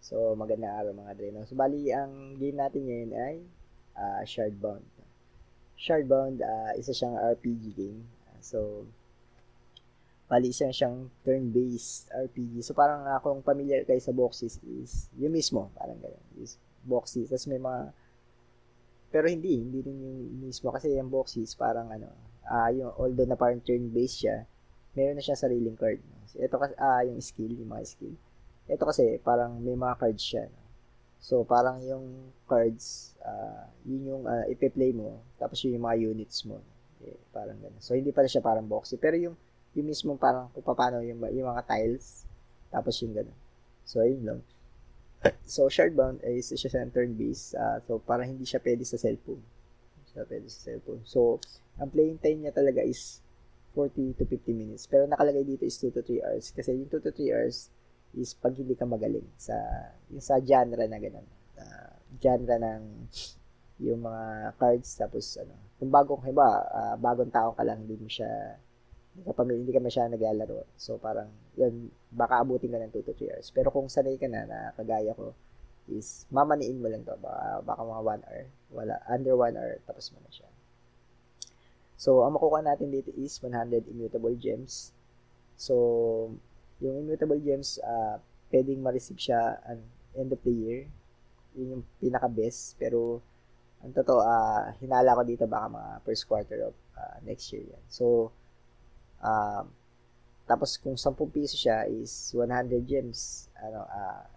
So, magandang araw mga Dre, no? So, bali, ang game natin ngayon ay Shardbound. Shardbound, isa siyang RPG game. So, bali, isa siyang turn-based RPG. So, parang kung familiar kayo sa boxes is, yung mismo, parang gano'n. Is boxes. Tapos may mga, pero hindi rin yung mismo. Kasi yung boxes, parang yung, although na parang turn-based siya, meron na siya sariling card. No? So, ito kasi, yung skill, yung mga skill. Ito kasi, parang may mga cards siya. No? So, parang yung cards, yun yung ipe-play mo, tapos yun yung mga units mo. Parang gano'n. So, hindi pa siya parang boxy. Pero yung mismo parang kung paano yung mga tiles, tapos yung gano'n. So, ayun lang. So, Shardbound ay isa siya sa turn-based. So, parang hindi siya pwede sa cellphone. Siya pwede sa cellphone. So, ang playing time niya talaga is 40 to 50 minutes. Pero nakalagay dito is 2 to 3 hours. Kasi yung 2 to 3 hours is pag hindi ka magaling sa genre na ganun. Genre ng yung mga cards tapos kung bagong iba, bagong tao ka lang hindi ka masyadong naglalaro. So parang yun baka abutin ka ng 2 to 3 hours. Pero kung sanay ka na kagaya ko is mamaniin mo lang to baka mga 1 hour. Wala under 1 hour tapos mo na siya. So ang makukuha natin dito is 100 immutable gems. So yung immutable gems, pwedeng ma-receive siya at end of the year. Yun yung pinaka-best. Pero, ang totoo, hinala ko dito baka mga first quarter of next year yan. So, uh, tapos kung 10 piso siya is 100 gems,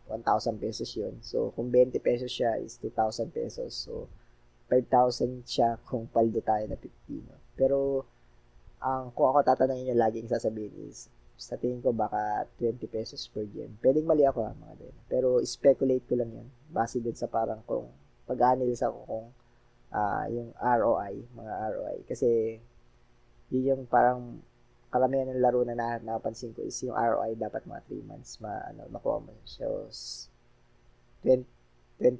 1,000 pesos yun. So, kung 20 pesos siya is 2,000 pesos. So, 5,000 siya kung paldo tayo na 50. No? Pero, kung ako tatanungin niyo, laging sasabihin is, sa tingin ko baka 20 pesos per gem. Pwedeng mali ako mga din. Pero speculate ko lang yan. Base din sa parang kung pag-analyze ako kung yung ROI, mga ROI. Kasi yun yung parang karamihan ng laro na napansin ko is yung ROI dapat mga 3 months makuha mo. So, 20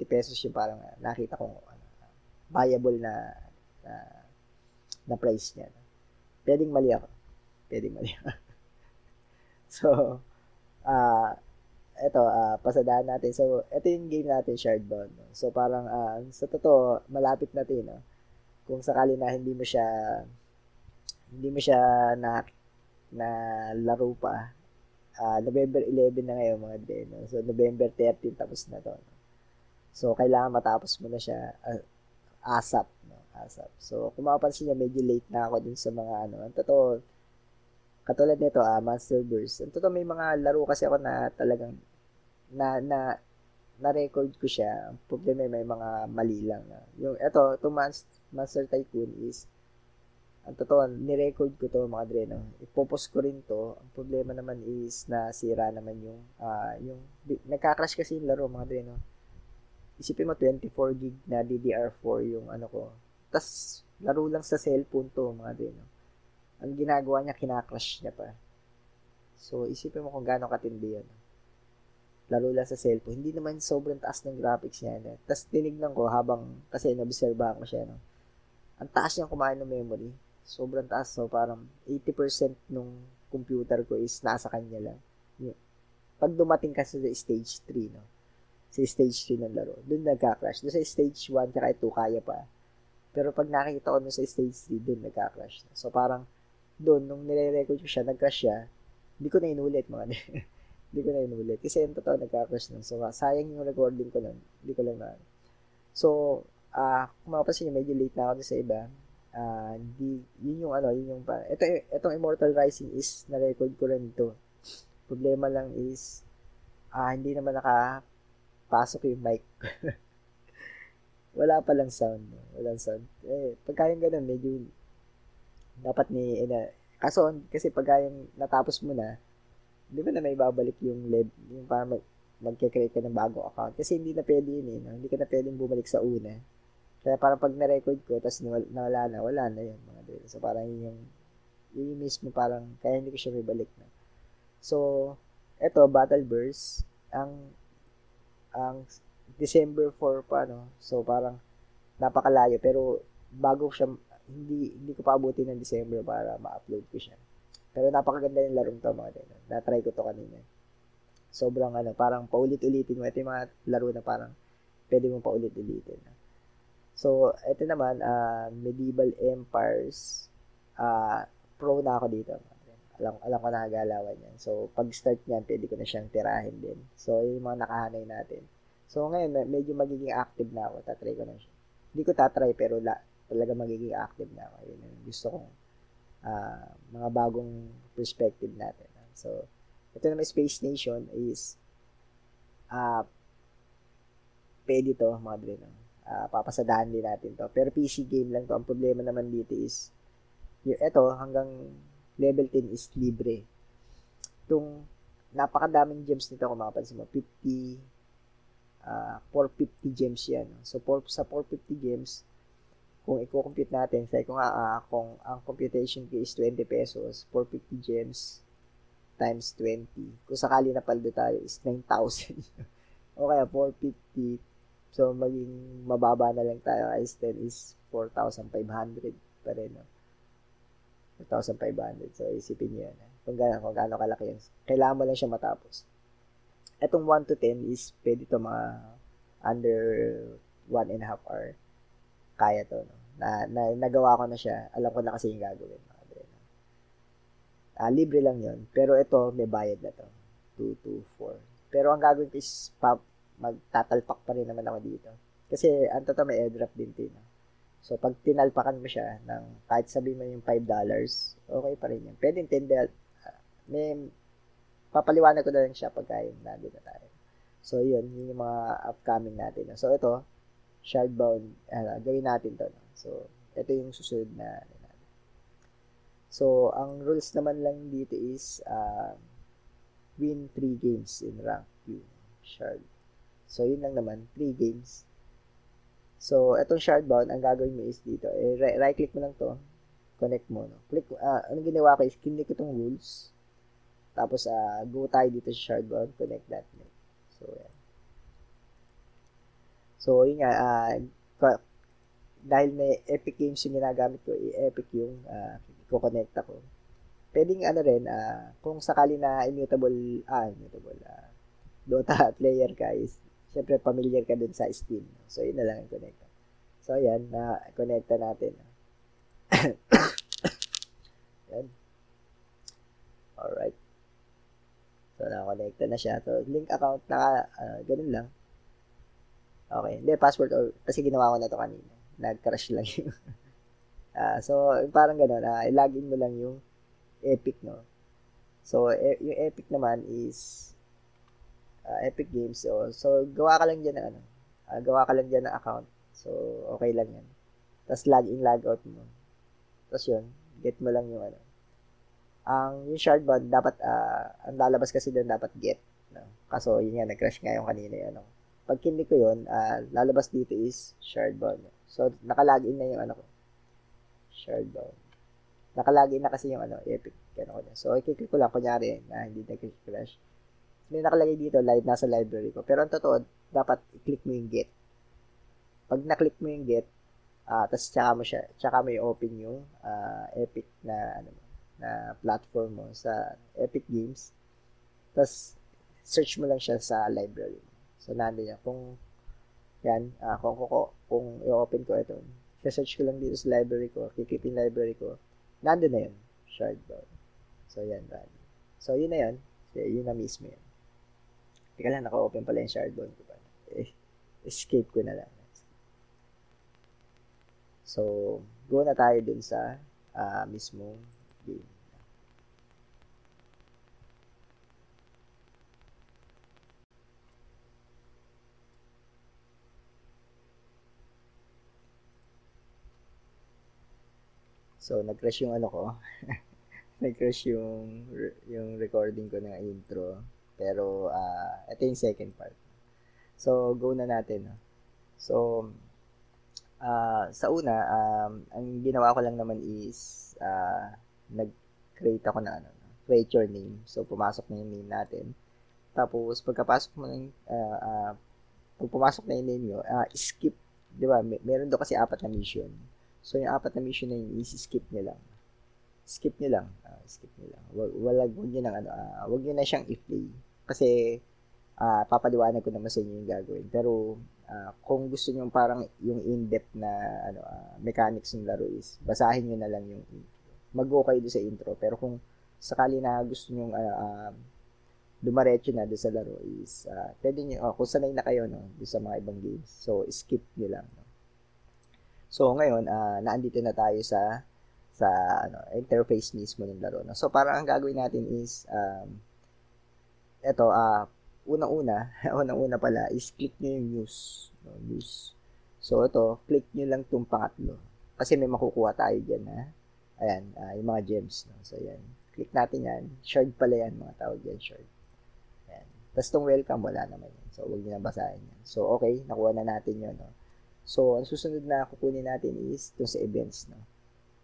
pesos yung parang nakita kong viable na, na price niya. Pwedeng mali ako. Pwedeng mali ako. So, eto, pasadaan natin. So, ito yung game natin, Shardbound. No? So, parang, sa totoo, malapit na din, no? Kung sakali na hindi mo siya na laro pa, November 11 na ngayon, mga din. No? So, November 13, tapos na to. No? So, kailangan matapos mo na siya ASAP. No? ASAP. So, kung mapapansin niyo, medyo late na ako dun sa mga, ang totoo, katulad nito, Monster Burst. Ang totoo, may mga laro kasi ako na talagang na na-record ko siya. Ang problema may mga mali lang. Yung itong Monster Tycoon is ang totoo, ni-record ko to mga dre, no? Ipopost ko rin to. Ang problema naman is nasira naman yung nagka-crash kasi yung laro mga dre, no? Isipin mo 24 gig na DDR4 yung ko. Tas laro lang sa cellphone to mga dre, no? Ang ginagawa niya, kina-crash niya pa. So isipin mo kung gaano katindi yun. Laro lang sa cellphone. Hindi naman sobrang taas ng graphics niya. No? Tapos tinignan ko kasi nabserbahan ko siya. No? Ang taas niyang kumain ng memory. Sobrang taas. So, parang 80% nung computer ko is nasa kanya lang. Pag dumating kasi sa stage 3, no? Sa stage 3 ng laro, dun nagka-crash. Doon sa stage 1, tsaka 2, kaya pa. Pero pag nakikita ko dun sa stage 3, dun nagka-crash. So, parang, doon, nung nire-record ko siya, nag-crash siya, hindi ko na inulit, mga hindi ko na inulit. Kasi yung totoo, nagka-crash nun. So, sayang yung recording ko nun. Hindi ko lang na. So, kung mapapansin nyo, medyo late na ako sa iba. Yun yung itong Immortal Rising is na-record ko rin ito. Problema lang is, hindi naman nakapasok yung mic. Wala palang sound. Walang sound. Pagka yung ganun, medyo dapat kaso, kasi pagka yung natapos mo na, di ba na may babalik yung para magke-create ka ng bagong account. Kasi hindi na pwede yun eh. No? Hindi ka na pwedeng bumalik sa una. Kaya parang pag na-record ko, tapos wala na yun. Mga dito. So parang yun mismo parang, kaya hindi ko siya may balik na. So, eto, Battle Burst, ang December 4 pa, no? So parang, napakalayo. Pero, bago siya, hindi ko pa abutin ng December para ma-upload ko siya. Pero napakaganda yung larong to mga din. Na-try ko to kanina. Sobrang parang paulit-ulitin mo. Ito yung mga laro na parang pwede mong paulit-ulitin. So, ito naman, Medieval Empires. Pro na ako dito. Alam ko na galawan yan. So, pag start niyan, pwede ko na siyang tirahin din. So, yung mga nakahanay natin. So, ngayon, medyo magiging active na ako. Tatry ko na siya. Hindi ko tatry, pero talaga magiging active na ako. Yun yung gusto kong mga bagong perspective natin. So, ito naman Space Nation is pwede to, mga dre. Papasadahan din natin to. Pero PC game lang to. Ang problema naman dito is ito, hanggang level 10 is libre. Itong napakadaming gems nito, kung makapansin mo, 450 gems yan. So, sa 450 gems, kung i-compute natin, say kung ang computation fee is 20 pesos, 450 gems times 20. Kung sakali na paldo tayo, is 9,000. O kaya 450. So, maging mababa na lang tayo. Instead is 4,500 pa rin. No? 4,500. So, isipin nyo yan. Kung gaano kalaki yun. Kailangan mo lang siya matapos. Etong 1 to 10 is pwede to mga under 1.5 hour. Kaya to. No? Nagawa ko na siya. Alam ko na kasi yung gagawin. Libre lang yun. Pero ito, may bayad na to. 2 to 4. Pero ang gagawin ko is magtatalpak pa rin naman ako dito. Kasi ang totoo may airdrop din din. So, pag tinalpakan mo siya ng kahit sabihin mo yung $5, okay pa rin yan. Pwede $10. May papaliwanag ko na lang siya pagka yung nandun na tayo. So, yun yung mga upcoming natin. So, ito, Shardbound, gawin natin to. So, ito yung susunod na. So, ang rules naman lang dito is win 3 games in rank Q. Shard. So, yun lang naman, 3 games. So, itong Shardbound, ang gagawin mo is dito, right-click mo lang to, connect mo. No? Click, anong ginawa ko is, click ko itong rules, tapos, go tayo dito sa Shardbound, connect that. So, yan. So, yun nga, dahil may Epic Games yung ginagamit ko, Epic yung i-connect ako. Pwedeng rin, kung sakali na immutable, Dota player ka is, syempre familiar ka dun sa Steam. So, yun na lang ang connect. So, ayan, na-connecta natin. Yan. Alright. So, na-connecta na siya. So, link account na, ganun lang. Okay. Hindi, password, kasi ginawa ko na to kanina. Nag-crash lang yun. So, parang ganun, i-login mo lang yung Epic, no? So, yung Epic naman is, Epic Games. So, gawa ka lang dyan ng gawa ka lang dyan ng account. So, okay lang yan. Tapos, log in, log out mo. Tapos yun, get mo lang yung yung Shardbound, dapat, ang lalabas kasi doon, dapat get. No? Kaso, yun nga, nag-crash nga yung kanina yun. Pag kinlik ko yun, lalabas dito is Shardbound. So, nakalagin na yung Shardbound. Nakalagin na kasi yung Epic. So, i-click ko lang, kunyari, na hindi nag-crash. May nakalagay dito, nasa library ko. Pero ang totoo, dapat i-click mo yung get. Pag na-click mo yung get, tapos tsaka mo i-open yung Epic na platform mo sa Epic Games. Tapos search mo lang siya sa library mo. So nandiyan yan. Kung i-open ko ito, search ko lang dito sa library ko, kikip yung library ko, nandun na yun, Shardbound. So yan, run. So yun na yun. So, yun na mismo yun. Teka lang, naka-open pala yung Shardbound ko pa. Escape ko na lang. So, go na tayo dun sa mismong game. So, nag-crash yung ko. Nag-crash yung recording ko ng intro. Pero, ito yung second part. So, go na natin. So, sa una, ang ginawa ko lang naman is, nag-create ako ng create your name. So, pumasok na yung name natin. Tapos, pagkapasok mo ng, pag pumasok na yung name nyo, skip. Di ba? Meron doon kasi 4 na mission. So, yung 4 na mission na yun is skip nyo lang. Skip nyo lang. Skip nyo lang. Wag nyo nang wag nyo na siyang i-play. Kasi, papaliwanag ko naman sa inyo yung gagawin. Pero, kung gusto nyo parang yung in-depth na mechanics ng laro is, basahin nyo na lang yung intro. Mag-go kayo doon sa intro. Pero kung sakali na gusto nyo dumaretso na doon sa laro is, pwede nyo, kung sanay na kayo, no, doon sa mga ibang games. So, skip nyo lang. No? So, ngayon, naandito na tayo sa interface mismo ng laro. No? So, parang ang gagawin natin is, eto, unang-una pala is click nyo yung news. No, news. So, ito, click nyo lang itong pangatlo. Kasi may makukuha tayo dyan, ha? Ayan, yung mga gems. No? So, ayan. Click natin yan. Shard pala yan, mga tawag yan, shard. Ayan. Tapos itong welcome, wala naman yan. So, huwag nyo na basahin yan. So, okay, nakuha na natin yun, no? So, ang susunod na kukunin natin is itong sa events, no?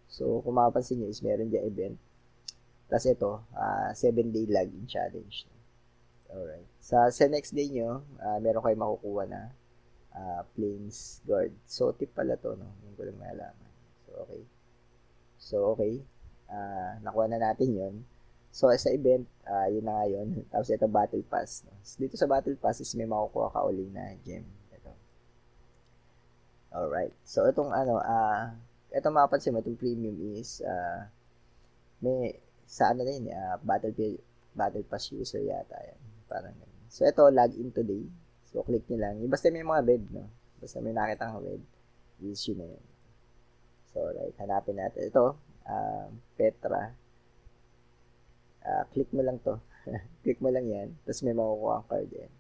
So, kung mapapansin nyo is meron dyan event. Tapos ito, 7-day login challenge. No? Alright. Sa next day nyo, meron kayo makukuha na plains guard. So, tip pala to, no? Yung ko lang nalaman. So, okay. Nakuha na natin yon. So, sa event, yun na nga yun. Tapos ito, battle pass. No? So, dito sa battle pass is may makukuha ka uling na gem. Ito. Alright. So, itong ito mapapansin mo, itong premium is, may, sa na yun, battle pass user yata yan. Parang ganun. So, ito, login today. So, click nyo lang. Basta may mga red, no? Basta may nakitang red, is yun na yun. So, right, hanapin natin. Ito, Petra. Click mo lang to. Click mo lang yan. Tapos may makukuha ang card yan.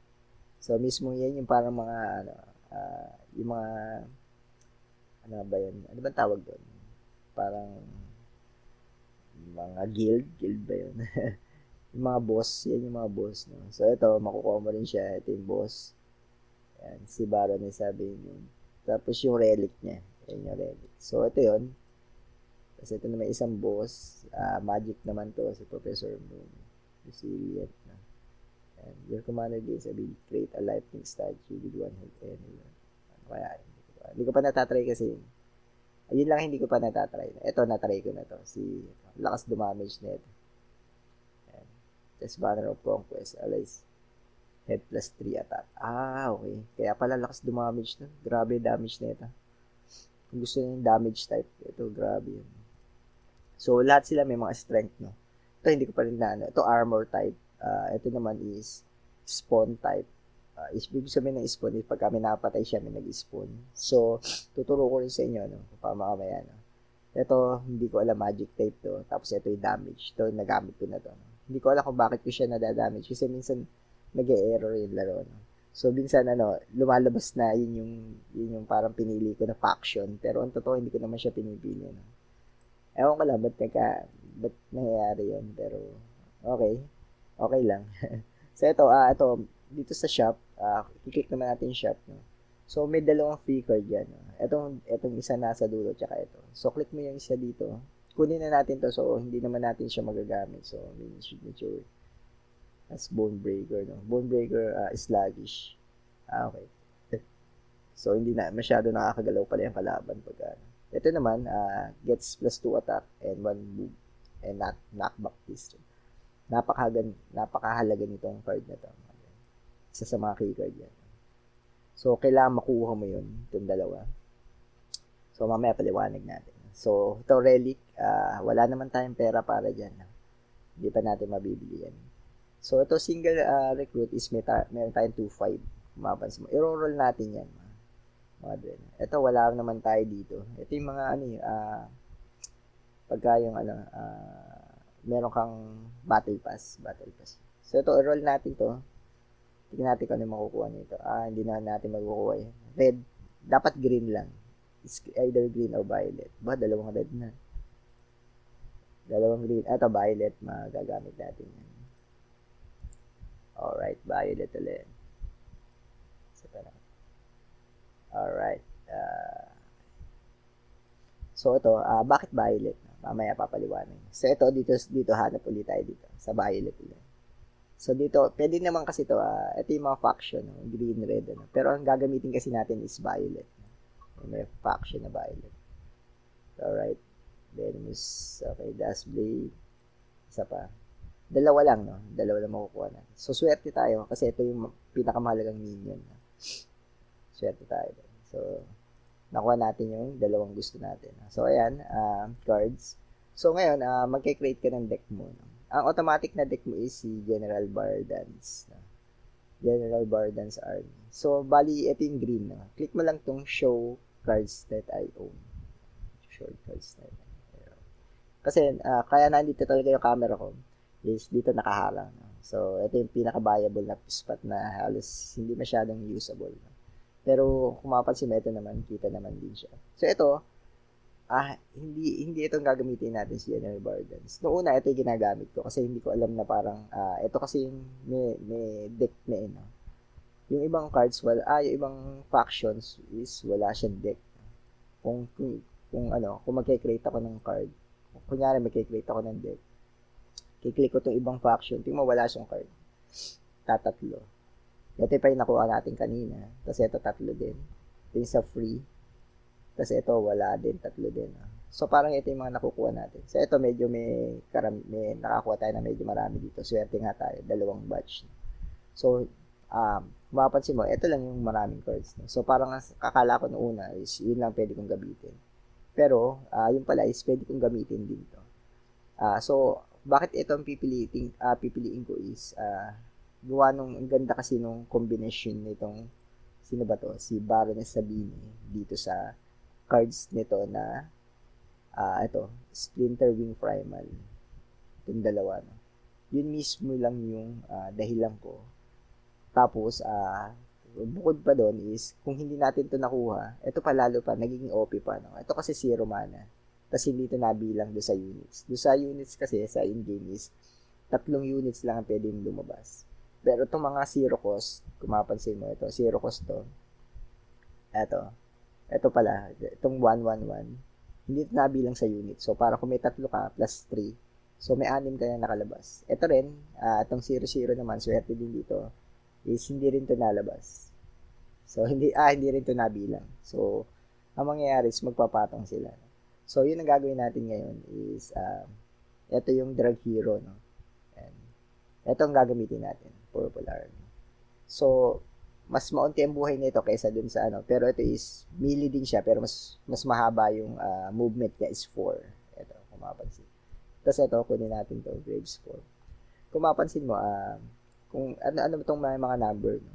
So, mismo yan yung parang mga, yung mga, ano ba yun? Ano ba tawag doon? Parang, mga guild ba yun? Yung mga boss, yan yung mga boss, no? So, ito, makukuha mo rin siya. Ito yung boss. Yan, si Baron ni sabihin yun. Tapos yung relic niya. Yan yung relic. So, ito yun. Tapos ito na may isang boss. Magic naman to si Professor Moon. Resilient na. And your commander gains ability to create a lightning statue with one health anywhere. Ano kaya? Hindi ko pa natatry kasi. Ayun lang hindi ko pa natatry. Ito, natry ko na to. Lakas dumamage na ito. Test banner of conquest. Allies. Head plus 3 attack. Okay. Kaya pala lakas dumamage na. Grabe damage na ito. Kung gusto nyo yung damage type, ito, grabe yun. So, lahat sila may mga strength, no? Ito, hindi ko pa rin na, ito, armor type. Ito naman is spawn type. Ibig sabihin ng spawn is pagka may napatay siya, may nag-spawn. So, tuturo ko rin sa inyo, no? Kung mamaya, no? Ito, hindi ko alam magic type to. Tapos, ito yung damage. Ito, nagamit ko na to, no? Hindi ko alam kung bakit ko siya nadadamage. Kasi minsan, nag-e-error yung laro, no? So, minsan, lumalabas na yun yung parang pinili ko na faction. Pero, ang totoo, hindi ko naman siya pinipili, no? Ewan ko lang, ba't nangyayari yun? Pero, okay. Okay lang. So, ito, dito sa shop, i-click naman natin yung shop, no? So, may dalawang free card yan, no? Itong isa nasa dulo, tsaka ito. So, click mo yung isa dito. Kunin na natin to, so, hindi naman natin siya magagamit. So, main signature. As Bonebreaker, no? Bonebreaker, sluggish. Okay. So, hindi na, masyado nakakagalaw pala yung kalaban pag, ito naman, gets plus 2 attack and 1 move and knockback pistol. Napakahalaga nitong card na to. Isa sa mga key card yan. So, kailangan makuha mo yun, itong dalawa. So, mamaya paliwanag natin. So, ito relic, wala naman tayong pera para dyan. Hindi pa natin mabibili yan. So, ito single recruit is meron tayong 2-5. Mapansin mo. I-roll natin yan. Ito, wala naman tayo dito. Ito yung mga, pagka yung, meron kang battle pass. So, ito, i-roll natin to. Tingnan natin kung ano makukuha nito. Hindi na natin makukuha yan. Red. Dapat green lang. It's either green or violet. Dalawang red na. Dalawang green. Ito, violet. Magagamit natin yan. Alright, violet ulit. Alright. So, ito, bakit violet? Mamaya papaliwanag. So, ito, dito hanap ulit tayo dito. Sa violet ulit. So, dito, pwede naman kasi ito, ito yung mga faction, green, red, Pero, ang gagamitin kasi natin is violet. May faction na violet. Alright. Venomous, okay, Dust Blade. Isa pa. Dalawa lang, no? Dalawa lang makukuha natin. So, swerte tayo kasi ito yung pinakamahalagang minion. No? Swerte tayo. So, nakuha natin yung dalawang gusto natin. So, ayan, cards. So, ngayon, magkikreate ka ng deck mo. No? Ang automatic na deck mo is si General Bardans. No? General Bardans Army. So, bali, ito yung green. No? Click mo lang tong show cards that I own. Show cards that I own. Kasi, kaya nandito talaga yung camera ko is dito nakaharang. No? So, ito yung pinaka-viable na spot na halos hindi masyadong usable. No? Pero kung mapansin mo, ito naman, kita naman din siya. So, ito, hindi itong gagamitin natin si General Bardens. Noong una, ito yung ginagamit ko kasi hindi ko alam na parang, ito kasi yung may deck na no? Yung ibang cards, yung ibang factions is wala siyang deck. Kung magkikreate ako ng card, kunyari magkikreate ako ng deck, kiklik ko itong ibang faction, tingnan mo wala siyang card. Tatatlo. Ito pa yung nakuha natin kanina. Tapos ito, tatlo din. Ito yung sa free. Tapos ito, wala din. Tatlo din. So, parang ito yung mga nakukuha natin. So, ito medyo may nakakuha tayo na medyo marami dito. Swerte nga tayo. Dalawang batch. So, mapapansin mo, ito lang yung maraming cards. So, parang kakala ko noong una is yun lang pwede kong gamitin. Pero, yun pala is pwede kong gamitin din to. So, bakit ito ang pipiliin ko is, gawa ang ganda kasi nung combination nitong, sino ba to? Si Baroness Sabine dito sa cards nito na, ito, Splinter Wing Primal. Itong dalawa, no? Yun mismo lang yung dahilan ko. Tapos, bukod pa doon is, kung hindi natin to nakuha, ito pa lalo pa, nagiging OP pa. No? Ito kasi 0 mana. Tapos hindi ito nabilang doon sa units. Doon sa units kasi, sa in-game is, 3 units lang ang pwedeng lumabas. Pero itong mga zero cost, kung mapansin mo ito, zero cost to. Ito pala, itong 111, hindi ito nabilang sa unit. So, para kung may 3 ka, plus 3, so may 6 ka na nakalabas. Ito rin, itong 00 naman, swerte din dito, is hindi rin ito nalabas. So, hindi rin ito nabilang. So, ang mangyayari is magpapatong sila. So, yun ang gagawin natin ngayon is, ito yung drug hero, no? And, ito ang gagamitin natin. Purple Army. So, mas maunti ang buhay nito kaysa dun sa pero ito is melee din siya pero mas mahaba yung movement niya is 4. Ito, kung mapansin. Tapos ito, kunin natin to Graves 4. Kung mapansin mo, kung ano itong mga number, no?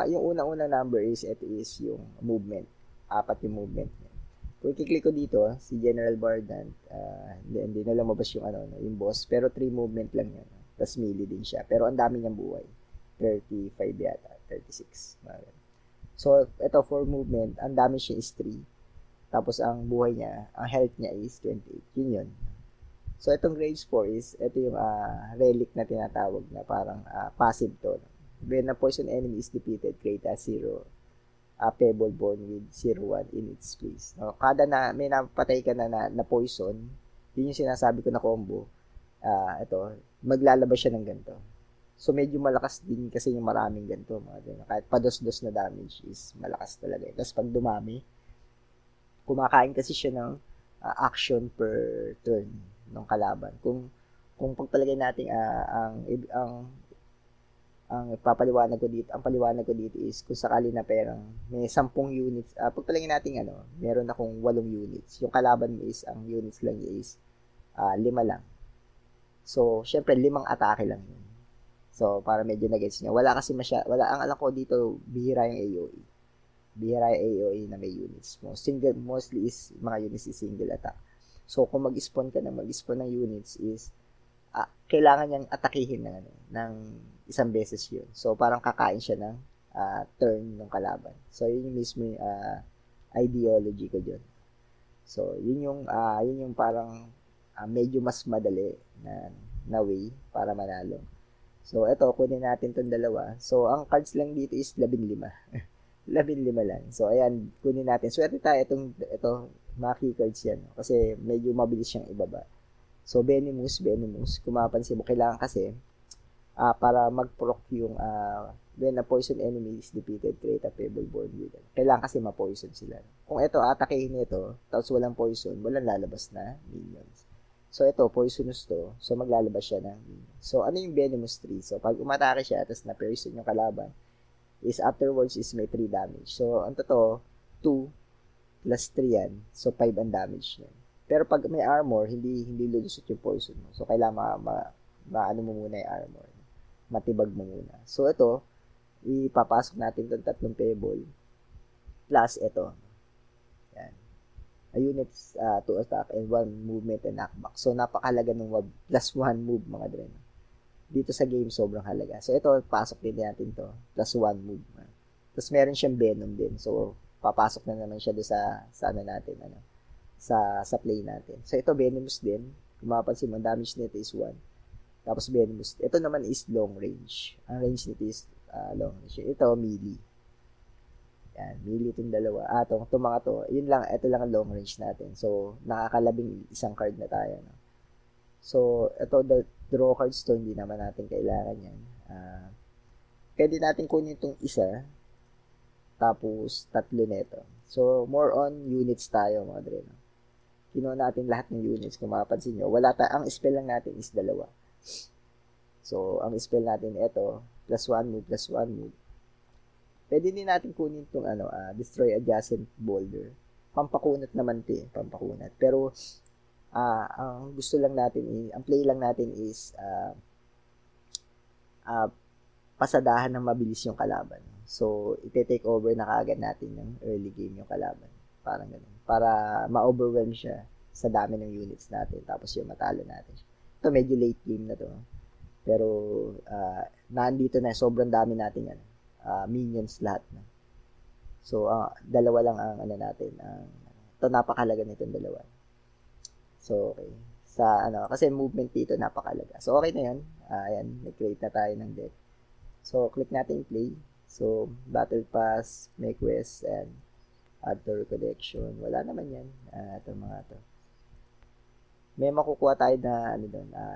Yung unang-unang number is, ito is yung movement. 4 yung movement niya. Kung i-click ko dito, si General Bardant, hindi na lumabas yung yung boss, pero 3 movement lang yan. Tapos melee din siya. Pero ang dami niyang buhay. 35 yata. 36. So, ito for movement, ang dami siya is 3. Tapos ang buhay niya, ang health niya is 28. Yun. So, itong Graves 4 is, ito yung relic na tinatawag na parang passive to. When a poison enemy is defeated, create a 0 pebble born with 0-1 in its place. No? Kada may napatay ka na poison, yun yung sinasabi ko na combo. Ito, maglalabas siya ng ganito. So, medyo malakas din kasi yung maraming ganito. Kahit pados-dos na damage is malakas talaga. Tapos, pag dumami, kumakain kasi siya ng action per turn ng kalaban. Kung pagpalagay natin ang paliwanag ko dito is kung sakali na perang may 10 units, pagpalagay natin meron akong 8 units. Yung kalaban mo is, ang units lang is 5 lang. So, syempre 5 atake lang yun. So, para medyo na-gets niya. Wala kasi ang alam ko dito, bihira yung AOE. Bihira yung AOE na may units mo. Mostly is, mga units is single attack. So, kung mag-spawn ng units is, kailangan niyang atakihin ng isang beses yun. So, parang kakain siya ng turn ng kalaban. So, yun yung mismo yung ideology ko dyan. So, yun yung parang medyo mas madali na way para manalo. So, ito, kunin natin itong dalawa. So, ang cards lang dito is 15. 15 lang. So, ayan, kunin natin. Swerte tayo ito, mga key cards yan. Kasi medyo mabilis siyang ibaba. So, Venomous. Kung mapansin mo, kailangan kasi, para mag-proc yung, when a poison enemy is defeated, create a pebble born with it. Kailangan kasi ma-poison sila. Kung ito, atakehin nito, tapos walang poison, walang lalabas na minions. So, ito, poisonous to. So, maglalabas siya ng minion. So, ano yung venomous 3? So, pag umatake siya, tapos na-poison yung kalaban, is afterwards is may 3 damage. So, ang totoo, 2 plus 3 yan. So, 5 ang damage niya. Pero pag may armor, hindi lulusot yung poison mo. So, kailangan maano mo muna yung armor. Matibag mo muna. So, ito, ipapasok natin itong 3 pebble plus ito. Yan. A units to attack and 1 movement and knockback. So, napakalaga ng plus 1 move mga dren. Dito sa game, sobrang halaga. So, ito, pasok din natin to. Plus 1 move. Tapos, meron siyang venom din. So, papasok na naman siya doon sa ano natin, sa play natin. So, ito, venomous din. Kung mapapansin mo, damage nito is 1. Tapos, venomous. Ito naman is long range. Ang range nito is long range. Ito, melee. Yan, melee itong dalawa. Itong mga to, yun lang, ito lang ang long range natin. So, nakakalabing isang card na tayo. No? So, ito, draw cards to, hindi naman natin kailangan yan. Pwede natin kunin itong isa, tapos 3 nito. So, more on units tayo, mga dre. No? Kinuha natin lahat ng units, kung makapansin nyo. Ang spell lang natin is 2. So, ang spell natin, ito, plus 1 move, plus 1 move. Pwede din natin kunin itong destroy adjacent boulder. Pampakunat naman ito pampakunat. Pero, ang gusto lang natin, ang play lang natin is, pasadahan ng mabilis yung kalaban. So, ite-take over na kaagad natin yung early game yung kalaban. Parang ganun. Para ma-overwhelm siya sa dami ng units natin. Tapos yung matalo natin. Ito, medyo late game na to. Pero, nandito na, sobrang dami natin yan. Minions lahat na. So, dalawa lang ang natin. Ito, napakalaga nitong dalawa. So, okay. Kasi movement dito, napakalaga. So, okay na yan. Ayan, nag-create na tayo ng deck. So, click natin play. So, Battle Pass, Make Quest, and Add to Collection. Wala naman yan. Ito mga to. May makukuha tayo na,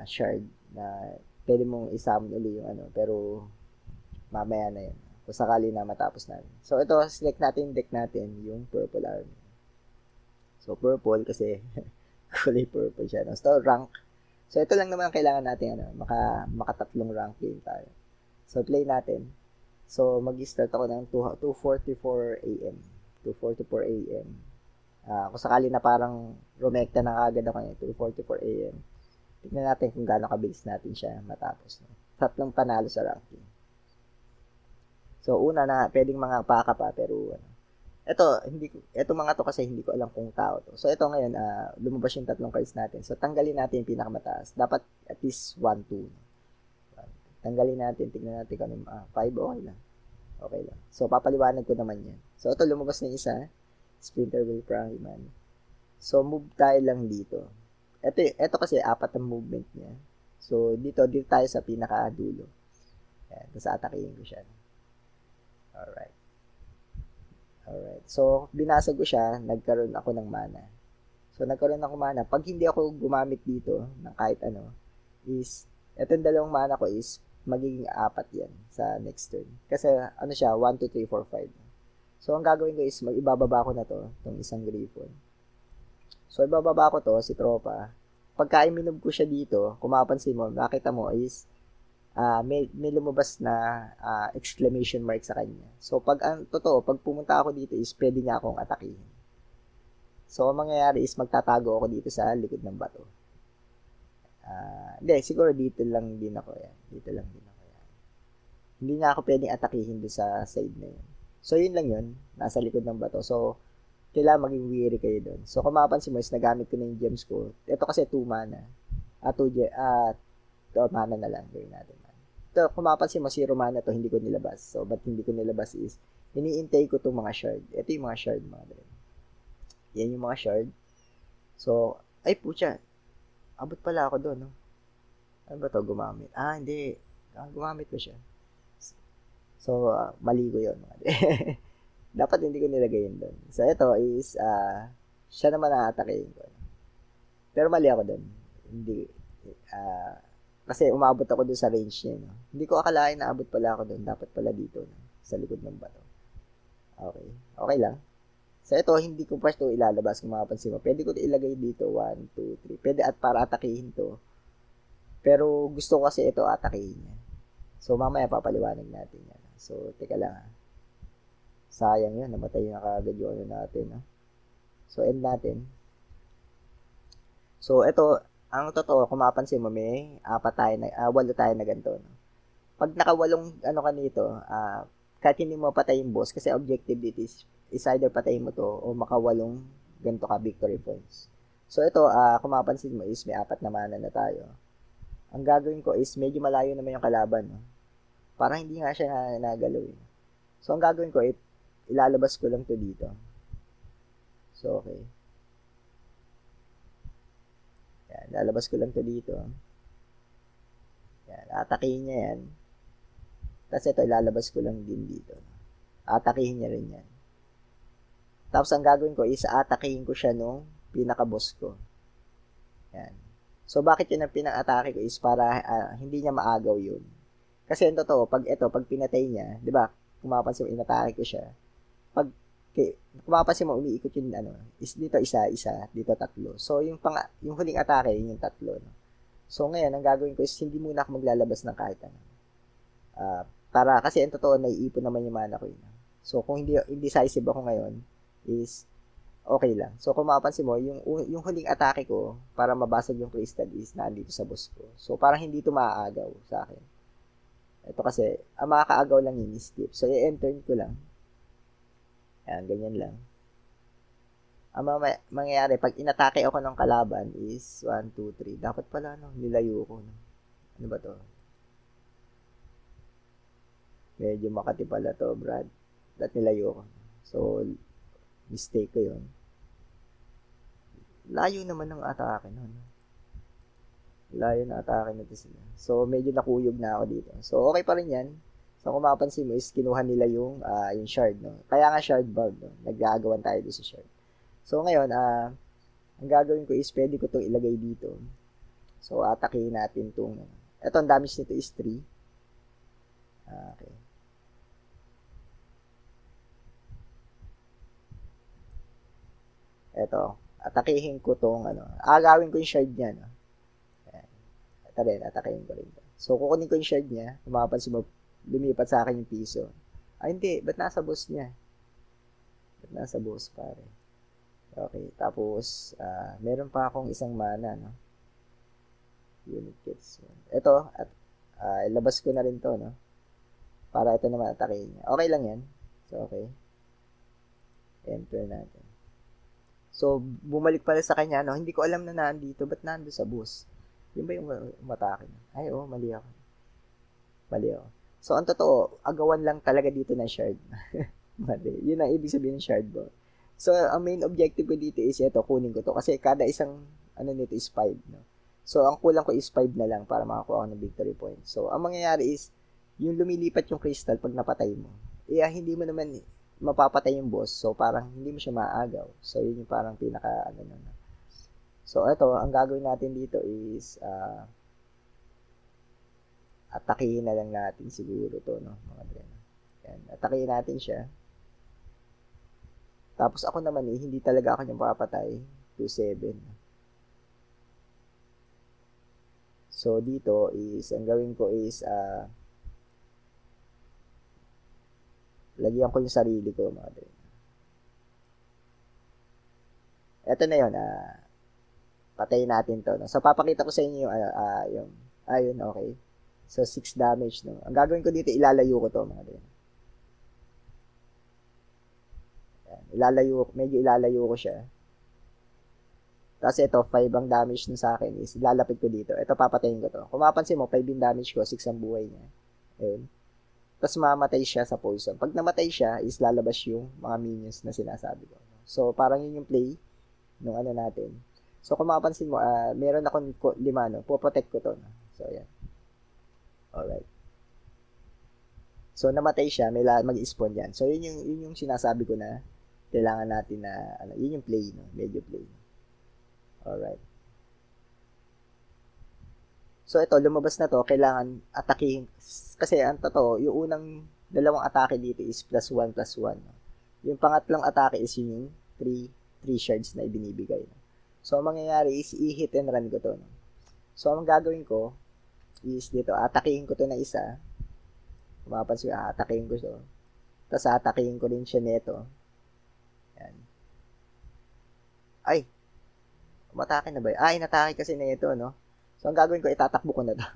shard na pwede mong i-summon uli yung pero mamaya na yan. Kung sakali na matapos natin. So, ito, select natin deck natin yung Purple Army. So, purple kasi kulay purple siya. No? So, rank. So, ito lang naman ang kailangan natin, makatatlong rank game tayo. So, play natin. So, mag-start ako ng 2:44 a.m. 2:44 a.m. Kung sakali na parang rumekta na agad ako ngayon, 2:44 a.m. Tignan natin kung gaano kabilis natin siya matapos. No? 3 panalo sa ranking. So, una na, pwedeng mga paka pa, pero, ito mga to kasi hindi ko alam kung tao to. So, ito ngayon, lumabas yung 3 cards natin. So, tanggalin natin yung pinakamataas. Dapat at least 1, 2. Tanggalin natin, tignan natin kung 5, okay lang. Okay lang. So, papaliwanag ko naman yan. So, ito, lumabas na isa. Splinter Will Prime. So, move tayo lang dito. Ito kasi, 4 ang movement niya. So, dito tayo sa pinakadulo. Yan, tapos atakihin ko siya. Alright. So, binasag ko siya, nagkaroon ako ng mana. So, nagkaroon ako mana. Pag hindi ako gumamit dito ng kahit is, etong 2 mana ko is, magiging 4 yan sa next turn. Kasi, siya, 1, 2, 3, 4, 5. So, ang gagawin ko is, ibababa ko na to, itong isang Griffon. So, ibababa ko to, si Tropa. Pagka iminom ko siya dito, kung mapapansin mo, makita mo is, may lumabas na exclamation mark sa kanya. So, pag pumunta ako dito is pwede niya akong atakihin. So, ang mangyayari is magtatago ako dito sa likod ng bato. Hindi, siguro dito lang din ako yan. Hindi niya ako pwedeng atakihin doon sa side na yun. So, yun lang yun. Nasa likod ng bato. So, kailangan maging weary kayo doon. So, kung mapapansin mo is nagamit ko na yung gems ko. Ito kasi 2 mana. 2 mana na lang. Gawin natin. Ito, kung mapapansin mo, 0 mana to, hindi ko nilabas. So, ba't hindi ko nilabas is, iniintay ko itong mga shard. Ito yung mga shard, mga dre. Yan yung mga shard. So, ay putya, abot pala ako doon, no? Ano ba to gumamit? Hindi. Gumamit ko siya. So, mali ko yun, mga dre. Dapat hindi ko nilagay yun doon. So, ito is, siya naman na-atakein ko. Pero mali ako doon. Hindi, kasi umabot ako doon sa range niya. No? Hindi ko akalain na abot pala ako doon. Dapat pala dito. No? Sa likod ng bato. Okay. Okay lang. So, ito, hindi ko pa ito ilalabas kung makapansin mo. Pwede ko ito ilagay dito, 1, 2, 3. Pwede at para atakihin to. Pero gusto ko kasi ito atakihin niya. So, mamaya papaliwanag natin yan. So, teka lang. Sayang yun, namatay na kagad yung ano natin. So, end natin. So, ito, ang totoo, kung mapansin mo, may 8 tayo na ganito. No? Pag nakawalong ano ka nito, kahit hindi mo patay yung boss, kasi objective dito is either patayin mo to o makawalong ganito ka victory points. So, ito, kung mapansin mo is may 4 na mana na tayo. Ang gagawin ko is medyo malayo naman yung kalaban. No? Parang hindi nga siya nagalaw. So, ang gagawin ko, ilalabas ko lang to dito. So, okay. Yan, lalabas ko lang to dito. Yan, atakihin niya yan. Tapos ito, ilalabas ko lang din dito. Atakihin niya rin yan. Tapos ang gagawin ko is atakihin ko siya nung pinaka-boss ko. Yan. So, bakit yun ang pinang-atake ko is para hindi niya maagaw yun. Kasi yung totoo, pag pinatay niya, di ba, kung mapapansin mo, inatake ko siya. Kung mapapansin mo, umiikot yung is dito isa, dito 3. So, yung huling atake, yun yung 3. No? So, ngayon, ang gagawin ko is hindi muna ako maglalabas ng kahit ano. Para, kasi yung totoo, naiipon naman yung mana ko yun. So, kung hindi decisive ako ngayon, is okay lang. So, kung mapapansin mo, yung huling atake ko, para mabasag yung crystal is nandito sa boss ko. So, parang hindi ito maaagaw sa akin. Ito kasi, ang makakaagaw lang yun is tip. So, i-enter ko lang. Ayan, ganyan lang. Ang mangyayari, pag inatake ako ng kalaban is 1, 2, 3. Dapat pala, nilayo ko. Ano ba to? Medyo makati pala to, Brad. Dapat nilayo ko. So, mistake ko yun. Layo naman ng atake nun. Layo na atake nito sila. So, medyo nakuyog na ako dito. So, okay pa rin yan. So, kung mapapansin mo is kinuha nila yung shard, no? Kaya nga shard bug, no? Naggagawan tayo doon sa shard. So, ngayon, ang gagawin ko is pwede ko itong ilagay dito. So, atakihin natin itong, ito, ang damage nito is 3. Okay. Ito, atakihin ko itong, agawin ko yung shard niya, no? Ayan. Ito rin, atakihin ko rin. So, kukunin ko yung shard niya. Kung mapapansin mo, lumipat sa akin yung piso. Hindi. Ba't nasa boss niya? Ba't nasa boss, pare? Okay. Tapos, meron pa akong isang mana, no? Unit kits. Ito, at ilabas ko na rin to, no? Para ito naman atakihin niya. Okay lang yan. So, okay. Enter natin. So, bumalik pala sa kanya, no? Hindi ko alam na nandito. Ba't nando sa boss? Yun ba yung umatake? Ay, mali ako. Mali ako. So, ang totoo, agawan lang talaga dito ng shard. Yun ang ibig sabihin ng shard ball. So, ang main objective ko dito is ito, kunin ko to. Kasi kada isang, nito is 5. No? So, ang kulang ko is 5 na lang para makakuha ako ng victory point. So, ang mangyayari is, yung lumilipat yung crystal pag napatay mo, hindi mo naman mapapatay yung boss. So, parang hindi mo siya maagaw. So, yun yung parang pinaka, So, ito, ang gagawin natin dito is, atakihin na lang natin siguro to, no? Mga dren. Yan. Atakihin natin siya. Tapos ako naman hindi talaga ako yung papatay. 2-7. So, dito is, ang gawin ko is, lagyan ko yung sarili ko, mga dren. Ito na yun, patayin natin to, no? So, papakita ko sa inyo yung, ayun, okay. So, 6 damage, no? Ang gagawin ko dito, ilalayo ko to, mga dren. Medyo ilalayo ko siya. Tapos ito, 5 ang damage nun sa akin is ilalapit ko dito. Ito, papatayin ko to. Kung mapansin mo, 5 yung damage ko, 6 ang buhay niya. Ayun. Tapos mamatay siya sa poison. Pag namatay siya, is lalabas yung mga minions na sinasabi ko. So, parang yun yung play nung natin. So, kung mapansin mo, meron akong 5, no? Poprotect ko to. No? So, ayan. Alright. So, namatay siya, may mag-spawn yan. So, yun yung sinasabi ko na kailangan natin na, yun yung play, no? Medyo play. Alright. So, ito, lumabas na to, kailangan atakihin. Kasi, ang totoo, yung unang dalawang atake dito is +1/+1. No? Yung pangatlong atake is yung 3 shards na ibinibigay. So, ang mangyayari is i-hit and run ko to. No? So, ang gagawin ko is dito, atakihin ko to na isa. Kung mapapansin ko, atakihin ko to. Tapos, atakihin ko rin siya nito. Yan. Ay! Umatake na ba? Ay, natake kasi na ito, no? So, ang gagawin ko, itatakbo ko na to.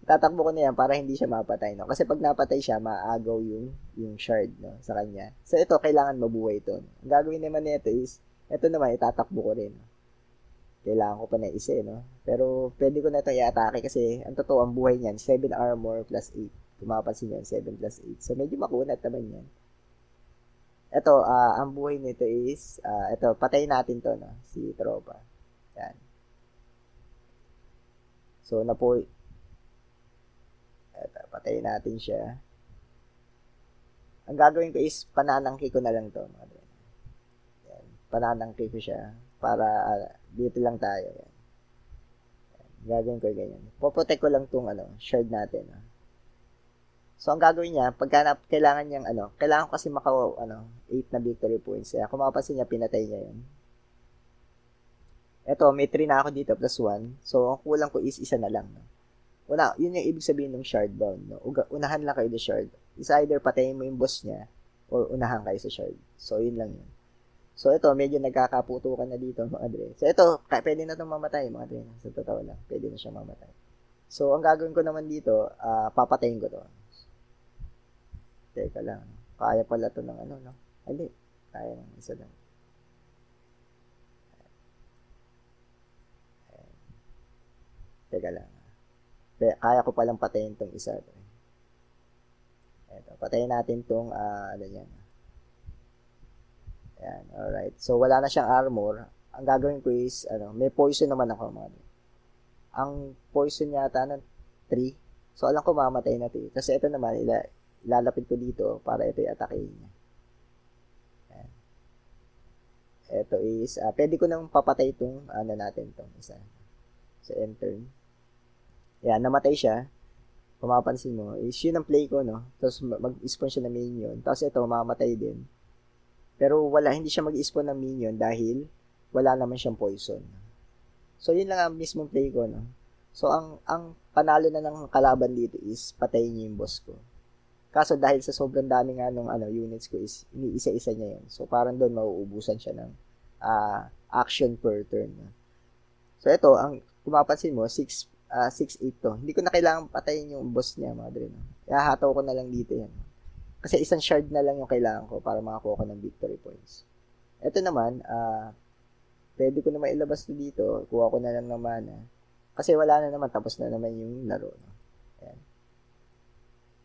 Tatakbo ko na yan para hindi siya mapatay, no? Kasi pag napatay siya, maagaw yung shard, no? Sa kanya. So, ito, kailangan mabuhay ito. No? Ang gagawin naman nito is, ito naman, itatakbo ko rin. No? Kailangan ko pa na isa, no? Pero, pwede ko na ito i-atake kasi, ang totoo, ang buhay niyan, 7 armor plus 8. Kung mapapansin yan, 7 plus 8. So, medyo makunat naman yan. Ito, ang buhay nito is, ito, patayin natin to, no? Si tropa. Yan. So, ito, patayin natin siya. Ang gagawin ko is, pananangki ko na lang to. Yan. Pananangki ko siya para dito lang tayo. Yan. Gagawin ko ganyan. Poprotect ko lang tong shard natin. So, ang gagawin niya, pagka kailangan niyang, kailangan ko kasi 8 na victory points. Kaya kung mapapansin niya, pinatay niya yun. Ito, may 3 na ako dito plus 1. So, ang kulang ko is isa na lang. No? Yun yung ibig sabihin ng shard bound. No? Unahan lang kayo sa shard. Is either patayin mo yung boss niya or unahan kayo sa shard. So, yun lang yun. So, ito, medyo nagkakaputukan na dito, mga dre. So, ito, pwede na itong mamatay, mga dre. Sa totoo lang, pwede na siya mamatay. So, ang gagawin ko naman dito, papatayin ko to. Teka lang. Kaya pala to ng no? Hindi. Kaya ng isa lang. Teka lang. Kaya ko palang patayin tong isa. Ito, patayin natin tong, yan. Ayan, alright. So, wala na siyang armor. Ang gagawin ko is, may poison naman ako, mga. Ang poison yata ng 3. So, alam ko mamatay na ito. Kasi ito naman, ilalapit ko dito para ito i-atake niya. Ayan. Ito is, pwede ko nang papatay itong, natin itong isa. So, enter. Yan, namatay siya. Kung mapapansin mo, is yun ang play ko, no? Tapos mag-spawn siya ng minion. Tapos ito, mamatay din. Pero hindi siya mag-spawn ng minion dahil wala naman siyang poison. So, yun lang ang mismong play ko, no? So, ang panalo na ng kalaban dito is patayin niya yung boss ko. Kaso dahil sa sobrang dami nga nung units ko is iniisa-isa niya yun. So, parang doon mauubusan siya ng action per turn. No? So, ito, kung mapapansin mo, 6-8 to. Hindi ko na kailangan patayin yung boss niya, mga dre. No? Ihahataw ko na lang dito yan. Kasi isang shard na lang yung kailangan ko para makakuha ko ng victory points. Ito naman, pwede ko naman ilabas to dito. Kuha ko na lang ng mana. Kasi wala na naman, tapos na naman yung laro. No? Ayan.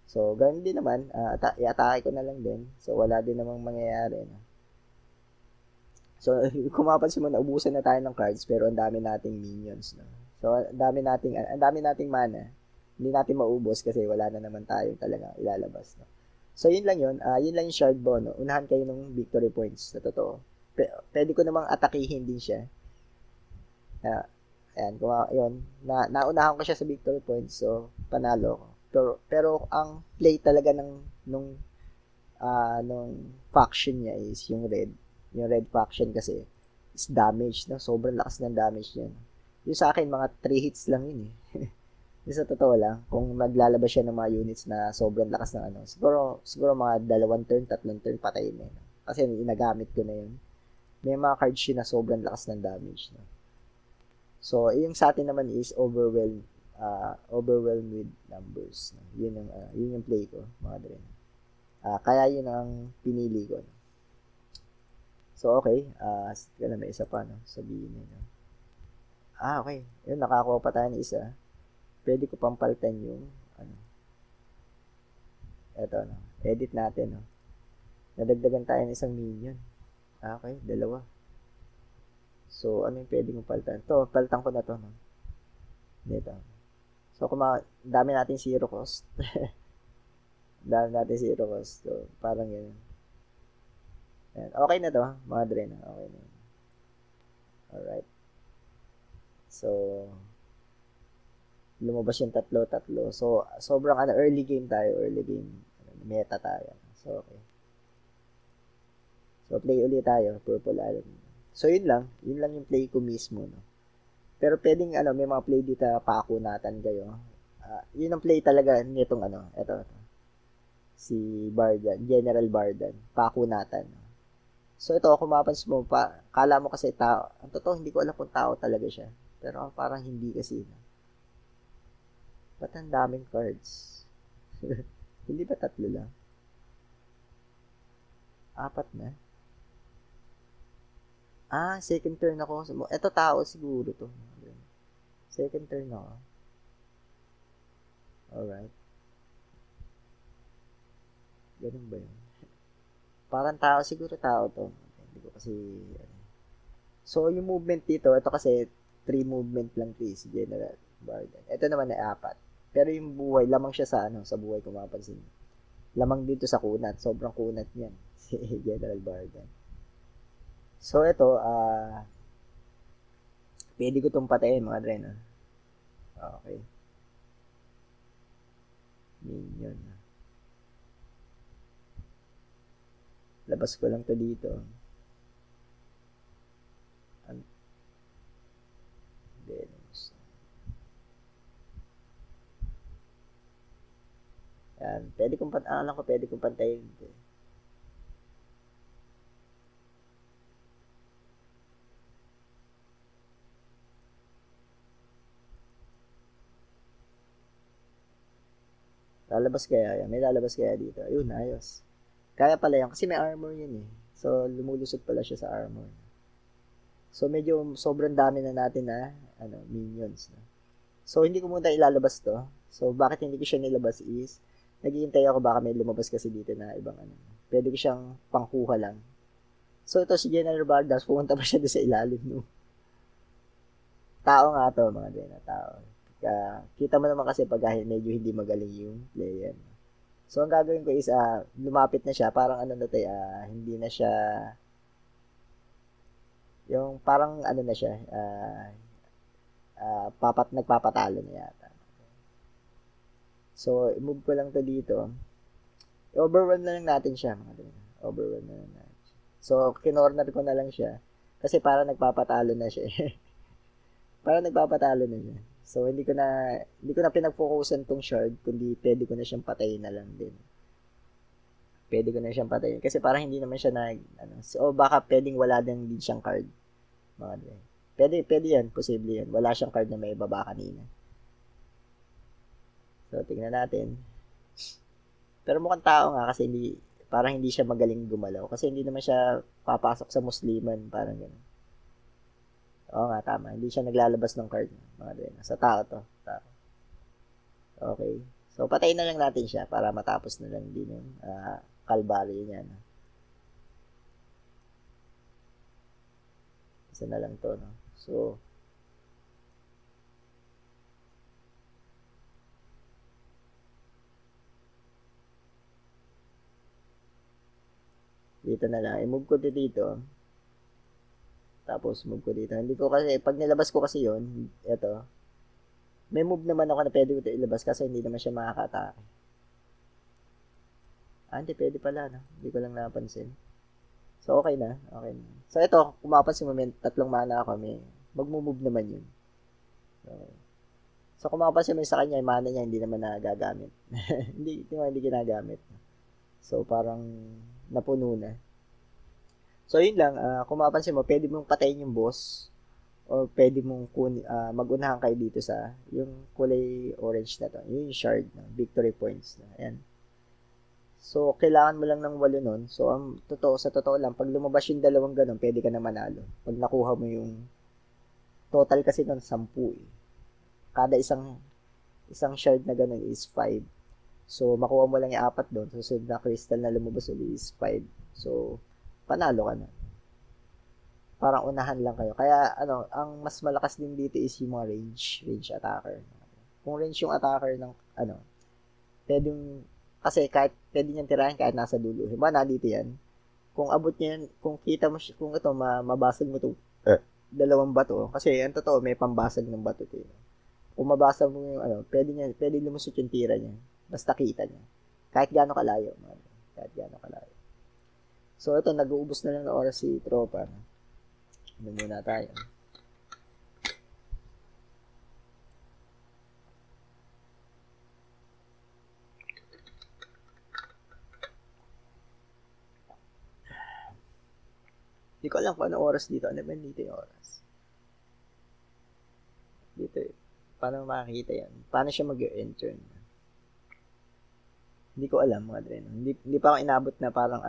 So, ganun din naman. I-atake ko na lang din. So, wala din namang mangyayari. No? So, kung mapapansin mo, naubusan na tayo ng cards, pero ang dami nating minions. No? So, ang dami nating mana. Hindi natin maubos kasi wala na naman tayo talaga ilalabas. No? So, yun lang yun. Yun lang yung shard bond. No? Unahan kayo ng victory points sa totoo. Pwede ko namang atakihin din siya. Ayan, yun. Naunahan ko siya sa victory points. So, panalo ko. Pero ang play talaga nung faction niya is yung red. Yung red faction kasi is damage. No? Sobrang lakas ng damage niya. No? Yung sa akin, mga 3 hits lang yun eh. Yung sa totoo lang, kung maglalabas siya ng mga units na sobrang lakas ng siguro mga 2 turn, 3 turn, patayin na yun. Kasi inagamit ko na yun. May mga cards yun na sobrang lakas ng damage. No? So, yung sa atin naman is overwhelmed with numbers. No? Yun yung play ko, mga dre. Kaya yun ang pinili ko. No? So, okay. May isa pa, no? Sabihin nyo. No? Okay. Yun, nakakuha pa tayo ng isa. Pwede ko pang palitan yung, eto, no? Edit natin, no? Nadagdagan tayo ng isang minion. Okay, 2. So, ano yung pwede kong palitan? Ito, palitan ko na to, no? Dito. So, dami natin zero cost. Dami natin zero cost. So, parang yun. Ayan. Okay na to, mga dre, no? Okay na yun. Alright. So, lumabas yung 3. So, sobrang early game tayo. Early game. Meta tayo. So, okay. So, play ulit tayo, Purple Island. So, yun lang yung play ko mismo, no. Pero pwedeng, may mga play dito, pakunatan kayo. Yun ang play talaga nitong, ito, si Bardan, General Bardan, pakunatan. So, ito, kung mapansin mo, kala mo kasi tao, ang totoo, hindi ko alam kung tao talaga siya. Pero parang hindi kasi, no. Ba't ang daming cards? Hindi ba 3 lang? 4 na? Second turn ako. Ito tao siguro to. Second turn ako. Alright. Ganun ba yun? Parang tao, siguro tao to. Hindi ko kasi, So, yung movement dito, ito kasi 3 movement lang to si General Barden. Ito naman ay 4. Pero yung buhay, lamang siya sa buhay kung mapapansin. Lamang dito sa kunat. Sobrang kunat niyan. Si General Barden. So, ito, pwede ko itong patayin, mga dre, no? Okay. Minion. Labas ko lang to dito. Venus. Yan. Pwede kong alam ko pwede kong pantayin dito. Lalabas kaya yan? May lalabas kaya dito? Ayun, ayos. Kaya pala yan. Kasi may armor yun eh. So, lumulusot pala siya sa armor. So, medyo sobrang dami na natin na minions. No? So, hindi ko muna ilalabas to. So, bakit hindi ko siya nilabas is, naghihintay ako baka may lumabas kasi dito na ibang Pwede ko siyang pangkuha lang. So, ito si General Bardas, pumunta pa siya doon sa ilalim, no? Tao nga to, mga din na tao. Kita mo naman kasi pag medyo hindi magaling yung player. So, ang gagawin ko is, lumapit na siya, parang hindi na siya, yung parang na siya, nagpapatalo na yata. So, move ko lang to dito. I-overwhelm na lang natin siya, mga din. Overwhelm na lang natin. So, kinorner ko na lang siya, kasi parang nagpapatalo na siya. Parang nagpapatalo na siya. So, hindi ko na pinag-focusan tong shard, kundi pwede ko na siyang patayin na lang din. Pwede ko na siyang patayin. Kasi parang hindi naman siya so, baka pwedeng wala din siyang card. Mga din. Pwede yan. Posible yan. Wala siyang card na may baba kanina. So, tingnan natin. Pero mukhang tao nga kasi parang hindi siya magaling gumalaw. Kasi hindi naman siya papasok sa Musliman. Parang gano'n. Oo nga, tama. Hindi siya naglalabas ng card. Mga din. Sa tao to. Tao. Okay. So, patayin na lang natin siya para matapos na lang din yung kalbaryo niya. No? Isa na lang to. No? So, dito na lang. I-move ko dito. Tapos, move ko dito. Hindi ko kasi, pag nilabas ko kasi yon ito, may move naman ako na pwede ko ito ilabas kasi hindi naman siya makakatake. Hindi pwede pala, no? Hindi ko lang napansin. So, okay na. Okay na. So, ito, kung mapapansin mo, 3 mana ako, mag-move naman yun. So, kung mapapansin mo sa kanya, yung mana niya hindi naman nagagamit. hindi ginagamit. So, parang napuno na. So, yun lang. Kung mapapansin mo, pwede mong patayin yung boss or pwede mong mag-unahan kayo dito sa yung kulay orange na to. Yung shard na, victory points na. Ayan. So, kailangan mo lang ng 8 nun. So, sa totoo lang, pag lumabas yung 2 ganun, pwede ka na manalo. Pag nakuha mo yung total kasi nun, 10 eh. Kada isang shard na ganun is 5. So, makuha mo lang yung 4 doon. Susunod na crystal na lumabas ulit is 5. So, panalo ka na. Parang unahan lang kayo. Kaya, ang mas malakas din dito is yung mga range attacker. Kung range yung attacker ng, pwedeng, kasi kahit pwede niyang tirahin kahit nasa dulo. Diba, dito yan. Kung abot niya yan, kung kita mo, kung ito, mabasag mo itong 2 bato. Kasi, ang totoo, may pambasag ng bato ito. Kung mabasag mo yung, pwede lumusot yung tira niya. Basta kita niya. Kahit gaano kalayo. Kahit gaano kalayo. So, ito, nag-uubos na lang ng oras si tropa. Ano muna tayo. Hindi ko alam kung ano oras dito. Ano ba dito yung oras? Dito, paano makakita yan? Paano siya mag-enter? Hindi ko alam, mga dre. Hindi pa ako inabot na parang,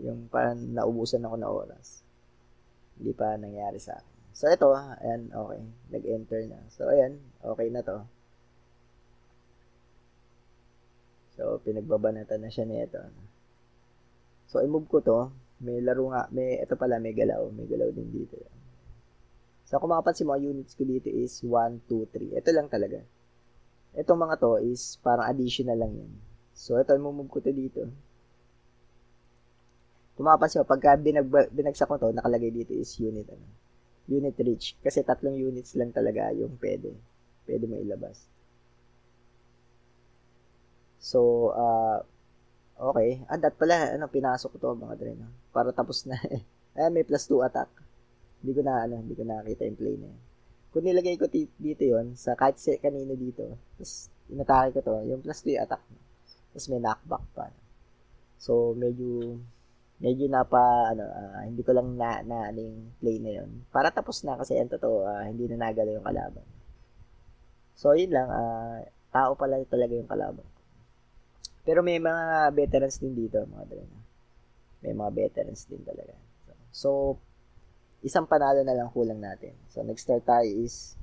yung parang naubusan ako na oras. Hindi pa nangyari sa akin. So, ito, ayan, okay. Nag-enter na. So, ayan, okay na to. So, pinagbabanatan na siya nito. So, i-move ko to. May laro nga, ito pala, may galaw. May galaw din dito. So, kung makapansin mo, units ko dito is 1, 2, 3. Ito lang talaga. Itong mga to is parang additional lang yun. So, ito, i-move ko to dito. Kung makapansin mo, pagka binagsak ko to, nakalagay dito is unit, unit reach. Kasi 3 units lang talaga yung pwede. Pwede mo ilabas. So, okay. Dat pala, pinasok ko to, mga dre, no? Para tapos na. Ayan, may plus 2 attack. Hindi ko nakakita yung play na yun. Kung nilagay ko dito yon sa kahit kanino dito, tapos inatake ko to, yung plus 2 attack. Tapos may knockback pa. So, medyo hindi ko lang na yung play na yon. Para tapos na kasi yan totoo, hindi na nagalaw yung kalaban. So, yun lang, tao pala talaga yung kalaban. Pero may mga veterans din dito, mga dre. May mga veterans din talaga. So, isang panalo na lang kulang natin. So, nag-start tayo is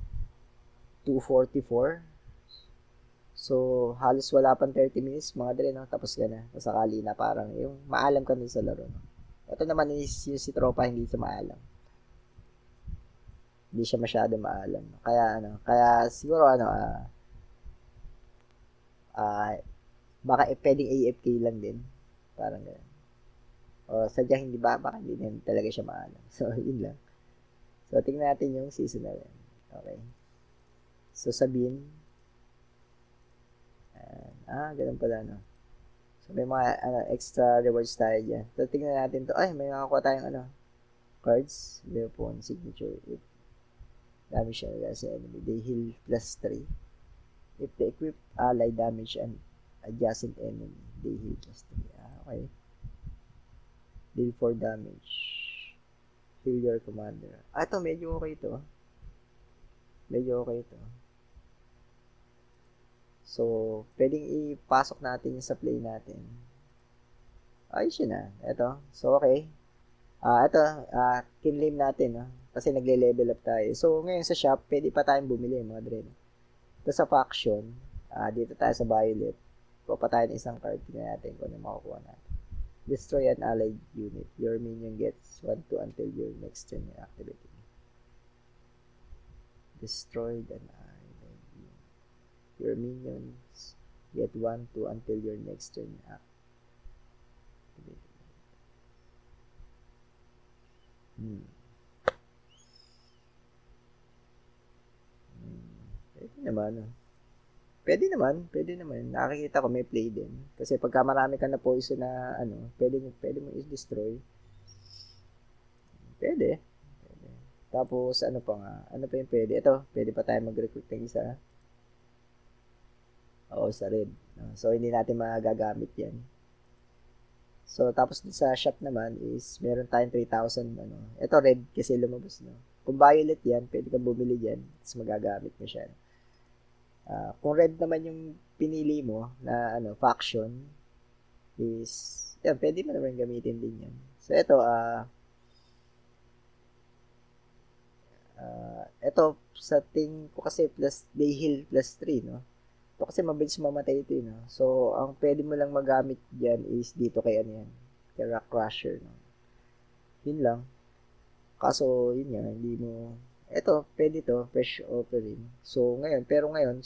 2:44. So, halos wala pang 30 minutes, mga dre, no? Tapos ka na. Sakali na parang yung maalam ka dun sa laro, no? Ito naman is yung si tropa, hindi siya maalam. Hindi siya masyado maalam. Kaya siguro, baka pwedeng AFK lang din. Parang gano'n. O sadyang hindi ba, baka hindi din talaga siya maalam. So, yun lang. So, tingnan natin yung season na rin. Okay. So, sabihin. Ganun pala, no? So, may mga extra rewards tayo dyan. So, tingnan natin to. Ay, may makakuha tayong cards. Weapon, signature. If damage sa enemy, they heal plus 3. If they equip ally damage and adjacent enemy, they heal plus 3. Okay. Deal 4 damage. Heal your commander. Ito, medyo okay ito. Medyo okay ito. So, pwedeng ipasok natin yung sa play natin. Ayos yun na. Ito. So, okay. Ito, kinlame natin, no? Kasi nagle-level up tayo. So, ngayon sa shop, pwede pa tayong bumili, mga dre. Ito sa faction, dito tayo sa violet. Kuha tayo ng isang card. Tingnan natin kung ano makukuha natin. Destroy an allied unit. Your minion gets 1-2 until your next turn you activate it. Destroy an allied unit. Your minions get 1-2 until your next turn you activate it. Pwede naman. Nakikita ko may play din. Kasi pagka marami ka na poison na pwede mo i-destroy. Pwede. Tapos ano pa yung pwede? Ito, pwede pa tayo mag-recruit ng isa. Oo, sa red. So, hindi natin magagamit yan. So, tapos sa shop naman is meron tayong 3,000 Ito red kasi lumabas, no? Kung violet yan, pwede kang bumili dyan. Tapos magagamit mo siya. Kung red naman yung pinili mo na faction is yan, pwede mo naman gamitin din yan. So ito ito sa ting ko kasi plus they heal plus 3, no? Ito kasi mabilis mamatay ito, no? So ang pwede mo lang magamit diyan is dito kay yan, kay Rock Crusher, no? Yun lang. Kaso yun nga, hindi mo ito, pwede to, fresh offering. So, ngayon,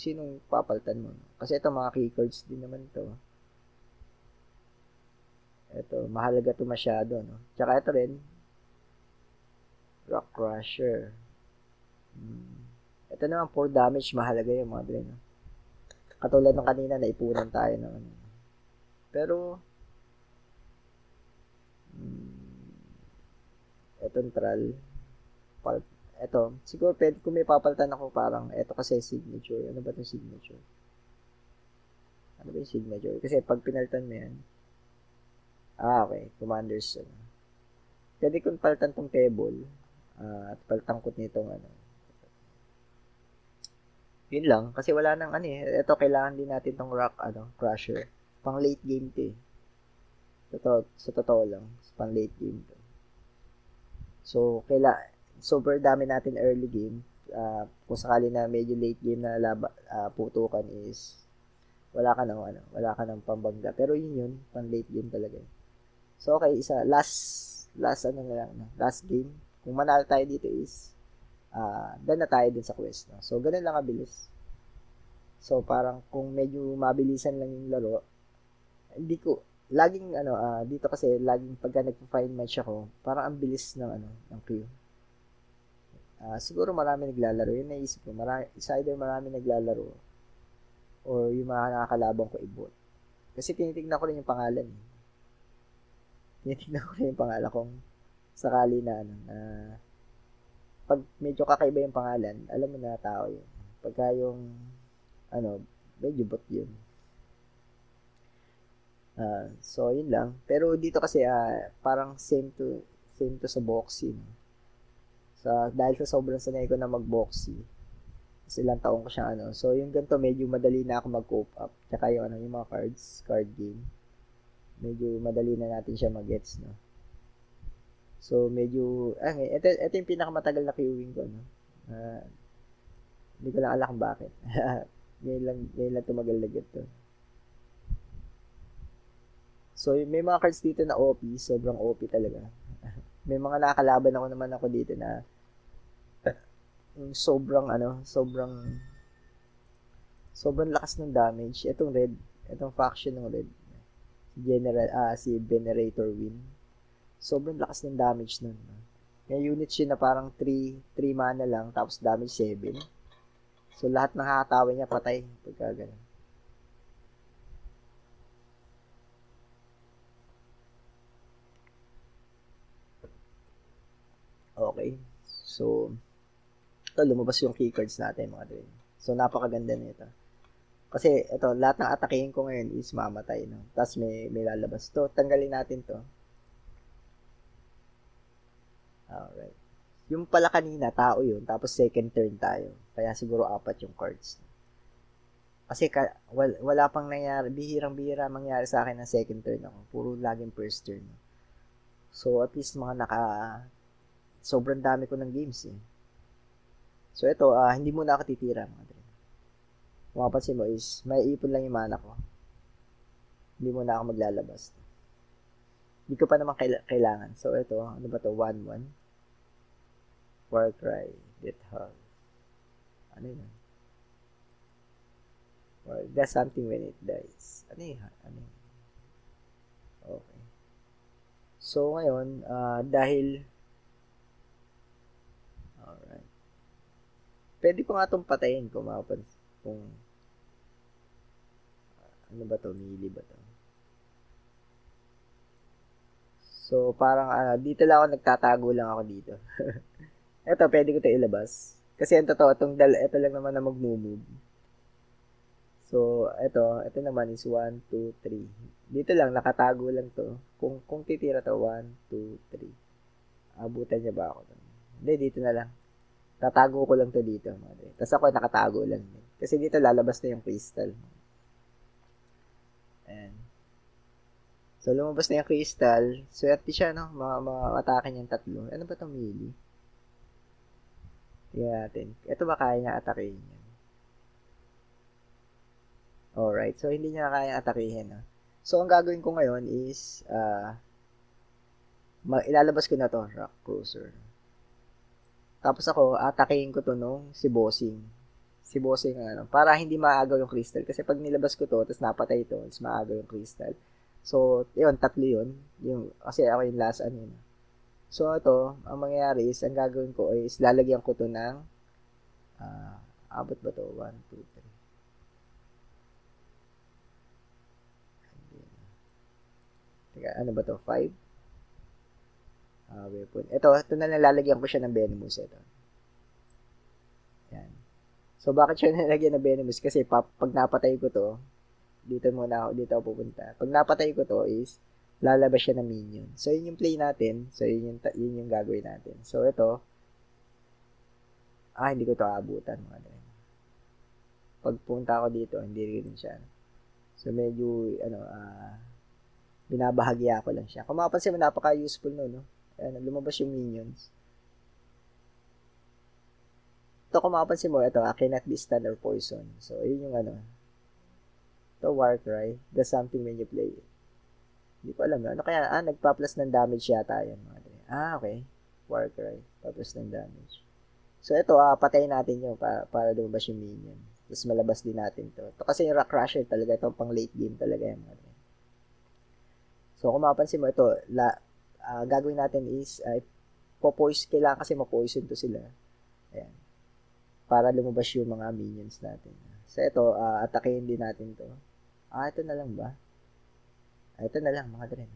sinong papaltan mo? Kasi ito, mga keycards din naman to. Ito, mahalaga to masyado, no? Tsaka ito rin, Rock Crusher. Ito naman, 4 damage, mahalaga yung mga dre, no? Katulad ng kanina, naipunan tayo ng Pero, Etong tral. Eto, siguro pwede kung may papalitan ako parang eto kasi signature. Ano ba 'tong signature? Ano ba yung signature? Kasi pag pinalitan mo yan, okay, commanders. Pwede kong palitan tong pebble at palitan ko nitong ano. Yun lang, kasi wala nang ano eh. Ito, kailangan din natin tong rock, crusher. Pang late game to eh. Sa totoo lang, pang late game to. So, super dami natin early game. Kung sakali na medyo late game na putukan is wala ka ng pambangga. Pero yun, pang late game talaga. So, okay, last ano na lang, no? Last game. Kung manalo tayo dito is, done na tayo din sa quest, no? So, ganun lang kabilis. So, parang kung medyo mabilisan lang yung laro, hindi ko, dito kasi, laging pagka nagpa-find match ako, parang ang bilis ng queue. Siguro marami naglalaro. Yun naisip ko. Either marami naglalaro or yung mga nakakalabang ko i-bot. Kasi tinitignan ko rin yung pangalan. Tinitignan ko rin yung pangalan kung sakali na pag medyo kakaiba yung pangalan, alam mo na tao yun. Pagka yung medyo bot yun. So, yun lang. Pero dito kasi, parang same to sa boxing. Dahil sa sobrang sanay ko na mag-boxy, ilang taong ko siya So, yung ganito, medyo madali na ako mag-cope up. Tsaka yung mga card game. Medyo madali na natin siya mag-gets, no? So, medyo, ito yung pinakamatagal na queuing ko, no? Hindi ko lang alam kung bakit. ngayon lang tumagal na ganito. So, may mga cards dito na OP, sobrang OP talaga. May mga nakakalaban ako dito na sobrang lakas ng damage. Itong faction ng red, si Venerator Win. Sobrang lakas ng damage nun. May units yun na parang 3 mana lang, tapos damage 7. So, lahat ng nakakatawa niya patay pagka ganun. Okay. So, lumabas yung keycards natin, mga dre. So, napakaganda nito. Kasi, ito, lahat ng atakehin ko ngayon is mamatay, no? Tapos, may lalabas to. Tanggalin natin to. Alright. Yung pala kanina, tao yun. Tapos, second turn tayo. Kaya, siguro 4 yung cards. Kasi, wala pang nangyari. Bihirang-bihira mangyari sa akin ng second turn ako. Puro laging first turn. So, at least sobrang dami ko ng games, eh. So, ito, hindi muna ako titira, mga dre. Kung mapansin mo is, may ipon lang yung mana ko. Hindi muna ako maglalabas. Hindi ko pa naman kailangan. So, ito, ano ba to? 1-1. Warcry. Death Hug. Ano yun? Does something when it dies. Ano yun? Okay. So, ngayon, dahil alright. Pwede ko nga itong patayin kung ano ba to? Melee ba to? So, parang dito lang ako nagtatago lang ako dito. Ito, pwede ko ito ilabas. Kasi ang totoo, ito lang naman na mag-move. So, ito naman is 1, 2, 3. Dito lang, nakatago lang to. Kung titira to, 1, 2, 3. Abutan niya ba ako? Hindi, dito na lang. Tatago ko lang to dito. Tapos ako nakatago lang. Kasi dito lalabas na yung crystal. Ayan. So, lumabas na yung crystal. Swerte siya, no? Atake niyang 3. Ano ba itong melee? Tingnan natin. Ito ba kaya niya atakehin niya? Alright. So, hindi niya kaya atakehin, no? So, ang gagawin ko ngayon is, ilalabas ko na to, Rock Cruiser. Tapos ako, atakehin ko to si Bossing. Si Bossing, para hindi maagaw yung crystal. Kasi pag nilabas ko to, tapos napatay to, tapos maagaw yung crystal. So, yun, 3 yun. Kasi ako yung last So, ito, ang mangyayari is, ang gagawin ko is, lalagyan ko to ng, abot ba to? 1, 2, 3. Teka, ano ba to? 5? weapon. Ito na nalalagyan ko siya ng Venomous. Ito. Yan. So, bakit siya nalagyan ng Venomous? Kasi pag napatay ko to, dito ako pupunta. Pag napatay ko to is, lalabas siya ng minion. So, yun yung play natin. So, yun yung gagawin natin. So, ito, hindi ko to aabutan, mga dre. Pag punta ako dito, hindi rin siya. So, medyo, binabahagya ko lang siya. Kung mapapansin mo, napaka-useful no? Ayan, lumabas yung minions. Ito, kung mapapansin mo, ito, cannot be stun or poison. So, yun yung ito, Warcry, does something when you play it. Hindi ko alam. Ano kaya? Nagpa-plus ng damage yata yan, mga dre. Okay. Warcry, pa-plus ng damage. So, ito, patayin natin yun para lumabas yung minion. Tapos malabas din natin to. Ito kasi yung Rock Crusher talaga, ito pang late game talaga yan, mga dre. So, kung mapapansin mo, ito, gagawin natin is, kailangan kasi ma-poison to sila. Ayan. Para lumabas yung mga minions natin. So, ito, atakein din natin to. Ito na lang ba? Ito na lang, mga dren.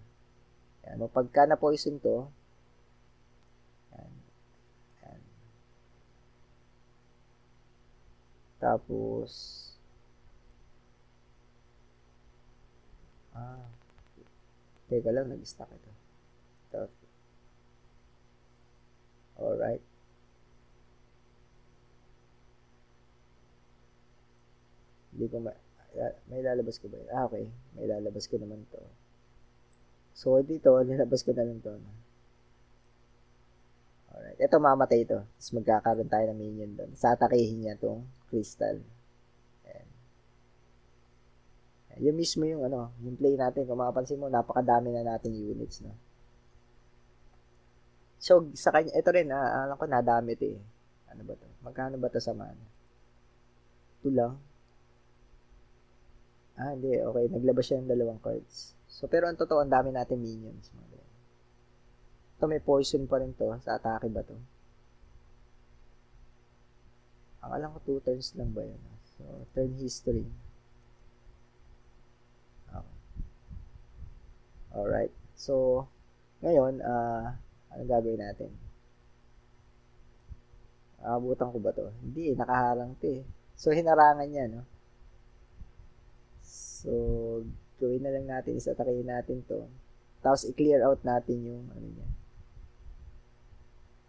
Ayan. Pagka na-poison to, ayan. Ayan. Tapos, teka lang, nag-stack ito. Alright. Hindi ko may lalabas ko ba yun? Okay. May lalabas ko naman to. So, dito, nilabas ko na lang to. Alright. Ito, mamatay ito. Tapos magkakaroon tayo ng minion doon. Satakihin niya tong crystal. Ayan. Yung mismo yung yung play natin. Kung makapansin mo, napakadami na nating units, no? So, sa kanya, ito rin, alam ko, nadami ito eh. Ano ba to? Magkano ba to sa mana? 2 lang. Hindi. Okay. Naglabas siya ng 2 cards. So, pero ang totoo, ang dami natin minions. Ito, may poison pa rin to. Sa atake ba to? Ang alam ko, 2 turns lang ba yun? So, turn history. Okay. Alright. So, ngayon, anong gagawin natin? Abutan ko ba to? Hindi, nakaharang to eh. So, hinarangan niya, no? So, gawin na lang natin, isatakin natin to. Tapos, i-clear out natin yung, niya.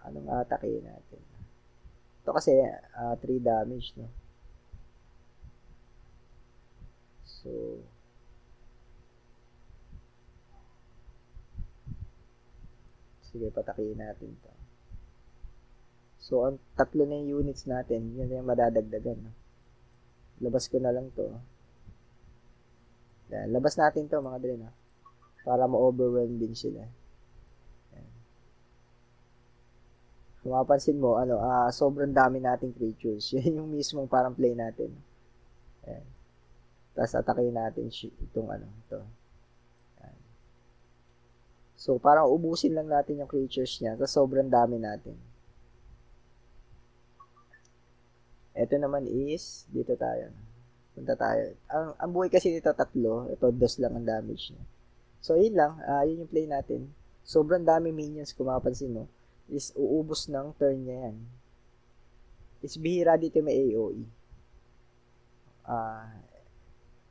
Anong atakin natin? Ito kasi, 3 damage, no? So, sige, patakiin natin to. So, ang 3 na yung units natin, yun yung madadagdagan, no? Labas ko na lang to. Yan, labas natin to, mga dre, no? Para ma-overwhelm din sila. Yan. Kung mapansin mo, sobrang dami nating creatures. Yan yung mismong parang play natin. Yan. Tapos atakin natin itong ito. Yan. So, parang ubusin lang natin yung creatures niya. Tapos sobrang dami natin. Ito naman is, dito tayo. Punta tayo. Ang buhay kasi dito 3. Ito 2 lang ang damage niya. So, yun lang. Yun yung play natin. Sobrang dami minions, kung mapapansin mo, is uubos ng turn niya yan. Is bihira dito may AOE.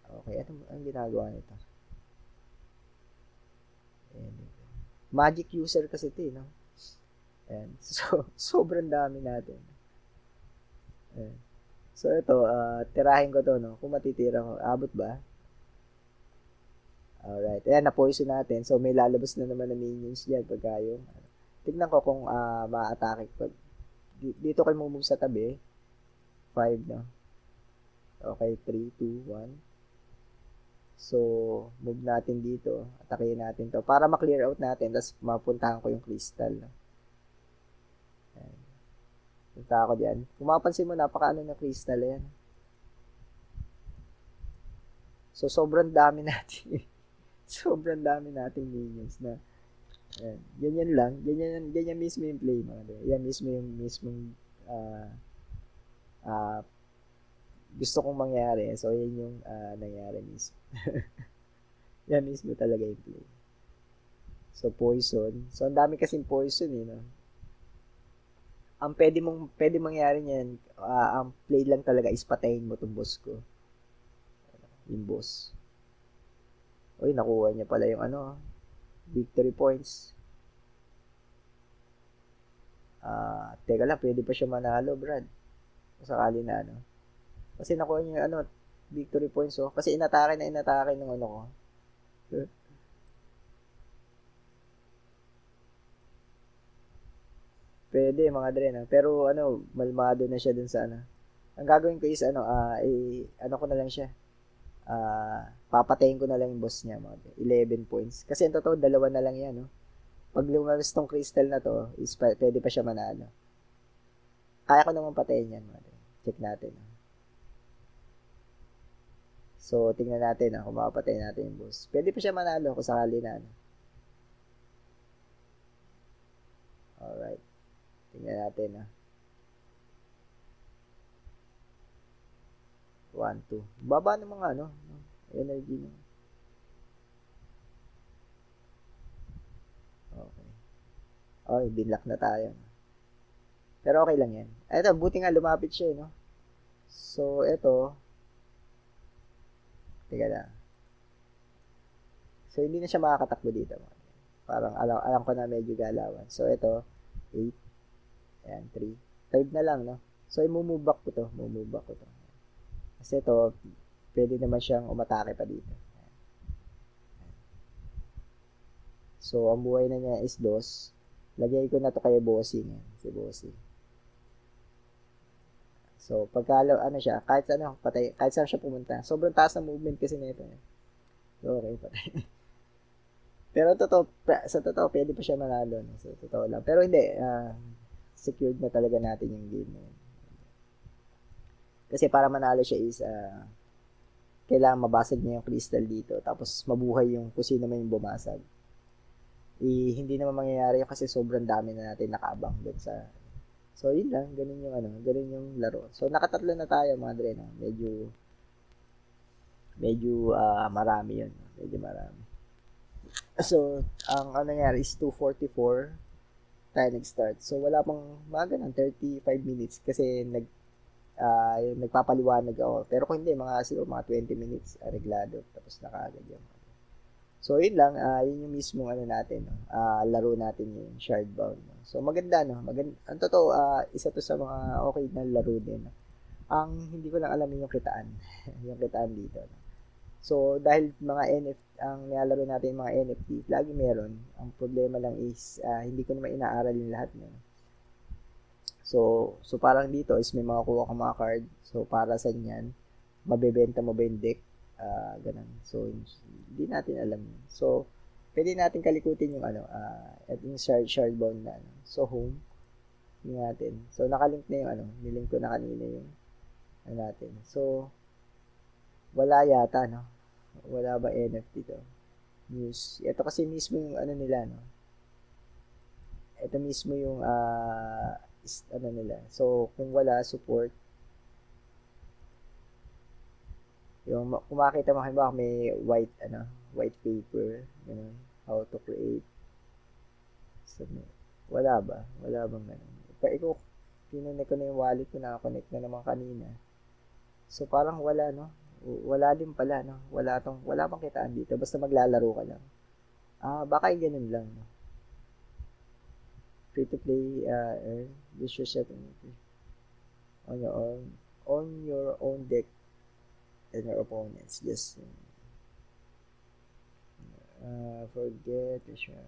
Okay. Anong ginagawa nito? Magic user kasi ito, no? Ayan. So, sobrang dami natin. Ayan. So, ito, tirahin ko to, no? Kung matitira ko, abot ba? Alright. Ayan, na-poison natin. So, may lalabas na naman na minions dyan pagka yung, tignan ko kung ma-atake ko. Dito kayo move sa tabi. 5, no? Okay, 3, 2, 1. So, move natin dito. Atakein natin to. Para ma-clear out natin, tapos mapuntahan ko yung crystal, no? Ayan. Punta ako dyan. Kung mapapansin mo, napakaano na crystal yan. So, sobrang dami natin. Sobrang dami nating minions na. Ayan. Ganyan lang. Ganyan mismo yung play, mga dre. Yan mismo yung mismong gusto kong mangyari. So, yan yung nangyari mismo. Yan mismo talaga yung play. So, poison. So, ang dami kasing poison, eh, no? Ang pwede mangyari niyan, ang play lang talaga is patayin mo tong boss ko. Yung boss. Uy, nakuha niya pala yung victory points. Teka lang, pwede pa siya manalo, Brad. Sakali na, Kasi nakuha niya yung, victory points, oh. Kasi inatake ng ko. Pwede, mga dre, no? Pero, malmado na siya dun sa, Ang gagawin ko is, ko na lang siya. Papatayin ko na lang yung boss niya, mga dre. 11 points. Kasi, ang totoo, dalawa na lang yan, no? Pag lumabas tong crystal na to, is pwede pa siya manalo. Kaya ko naman patayin yan, mga dre. Check natin, no? So, tingnan natin, kung makapatay natin yung boss. Pwede pa siya manalo kung sakali na, Alright. Tingnan natin, 1, 2. Baba ng mga, energy niya. Okay. Okay, binlock na tayo. Pero okay lang yan. Ito, buti nga lumapit siya, no? So, ito. Teka lang. So, hindi na siya makakatakbo dito. Parang alam ko na medyo galawan. So, ito, 8. Ayan, 3. 5 na lang, no? So, i-move back ko to. Move back ko to. Kasi ito, pwede naman siyang umatake pa dito. Ayan. So, ang buhay na niya is 2. Lagay ko na to kay Bossing. Si Bossing. So, pagka, siya, kahit saan siya pumunta. Sobrang taas ng movement kasi nito. So, okay, patay. Pero sa totoo, pwede pa siya manalo. No? So, totoo lang. Pero hindi, secured na talaga natin yung game na yun. Kasi para manalo siya is, kailangan mabasag niya yung crystal dito. Tapos, mabuhay yung kung sino man yung bumasag. Hindi naman mangyayari yun kasi sobrang dami na natin nakaabang dun sa. So, yun lang. Ganun yung laro. So, nakatatlo na tayo, mga dre. No? Medyo marami yun. Medyo marami. So, ang nangyari is 2:44 tayo nag-start. So, wala pang mga ganun, 35 minutes kasi nagpapaliwanag ako. Pero kung hindi, siguro mga 20 minutes reglado. Tapos na kaagad yun. So, yun lang. Yun yung mismo natin. Laro natin yung Shardbound. So, maganda, no? Ang totoo, isa to sa mga okay na laro din. Ang hindi ko lang alam yung kitaan. yung kitaan dito. No? So, dahil mga NFT, ang nilalaro natin yung mga NFT, lagi meron. Ang problema lang is, hindi ko naman inaaral yung lahat. No? So parang dito is may mga kuha kang mga card. So, para sa niyan, mabebenta mo ba yung deck? Ganun. So, hindi natin alam. So, pwede natin kalikutin yung yung Shardbound na. So, home. Yung natin. So, nakalink na yung nilink ko na kanina yung natin. So, wala yata, no? Wala ba NFT to? News. Ito kasi mismo yung nila, no? Ito mismo yung nila. So, kung wala support, yung kung makita mo halimbawa may white paper, ganun, how to create. So, wala bang ganun? Ikaw, kinunik ko na yung wallet ko, nakakonect na naman kanina. So, parang wala, no? Wala din pala, no? Wala pang kitaan dito. Basta maglalaro ka lang. Baka yung ganun lang, no? Free to play, earn. This should set on your own deck and your opponents. Just forget to share.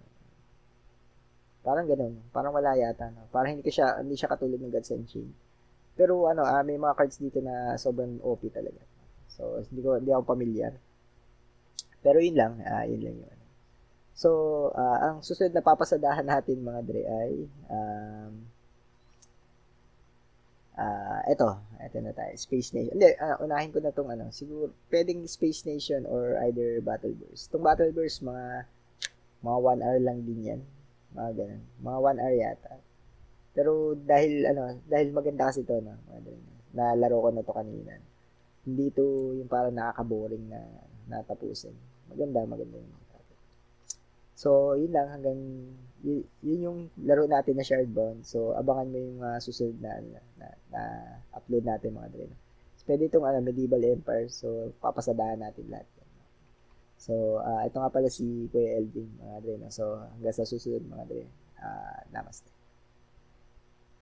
Parang ganun. Parang wala yata, no? Parang hindi siya katulad ng Gods Unchained. Pero may mga cards dito na sobrang OP talaga. So, hindi ako familiar. Pero yun lang yun. So, ang susunod na papasadahan natin mga dre ay ito na tayo, Space Nation. Hindi, unahin ko na tong siguro, pwedeng Space Nation or either Battle Burst. Tong Battle Burst, mga 1 hour lang din yan. Mga ganun. Mga 1 hour yata. Pero dahil maganda kasi ito, no? Nalaro ko na to kanina. Hindi to yung parang nakaka-boring na natapusin. Maganda yung So, yun lang hanggang yun yung laro natin na shared bond. So, abangan mo yung susunod na upload natin mga dre. So, pwede itong Medieval Empire. So, papasadahan natin lahat. So, ito nga pala si Kuya Eldin mga dre. So, hanggang sa susunod mga dre. Namaste.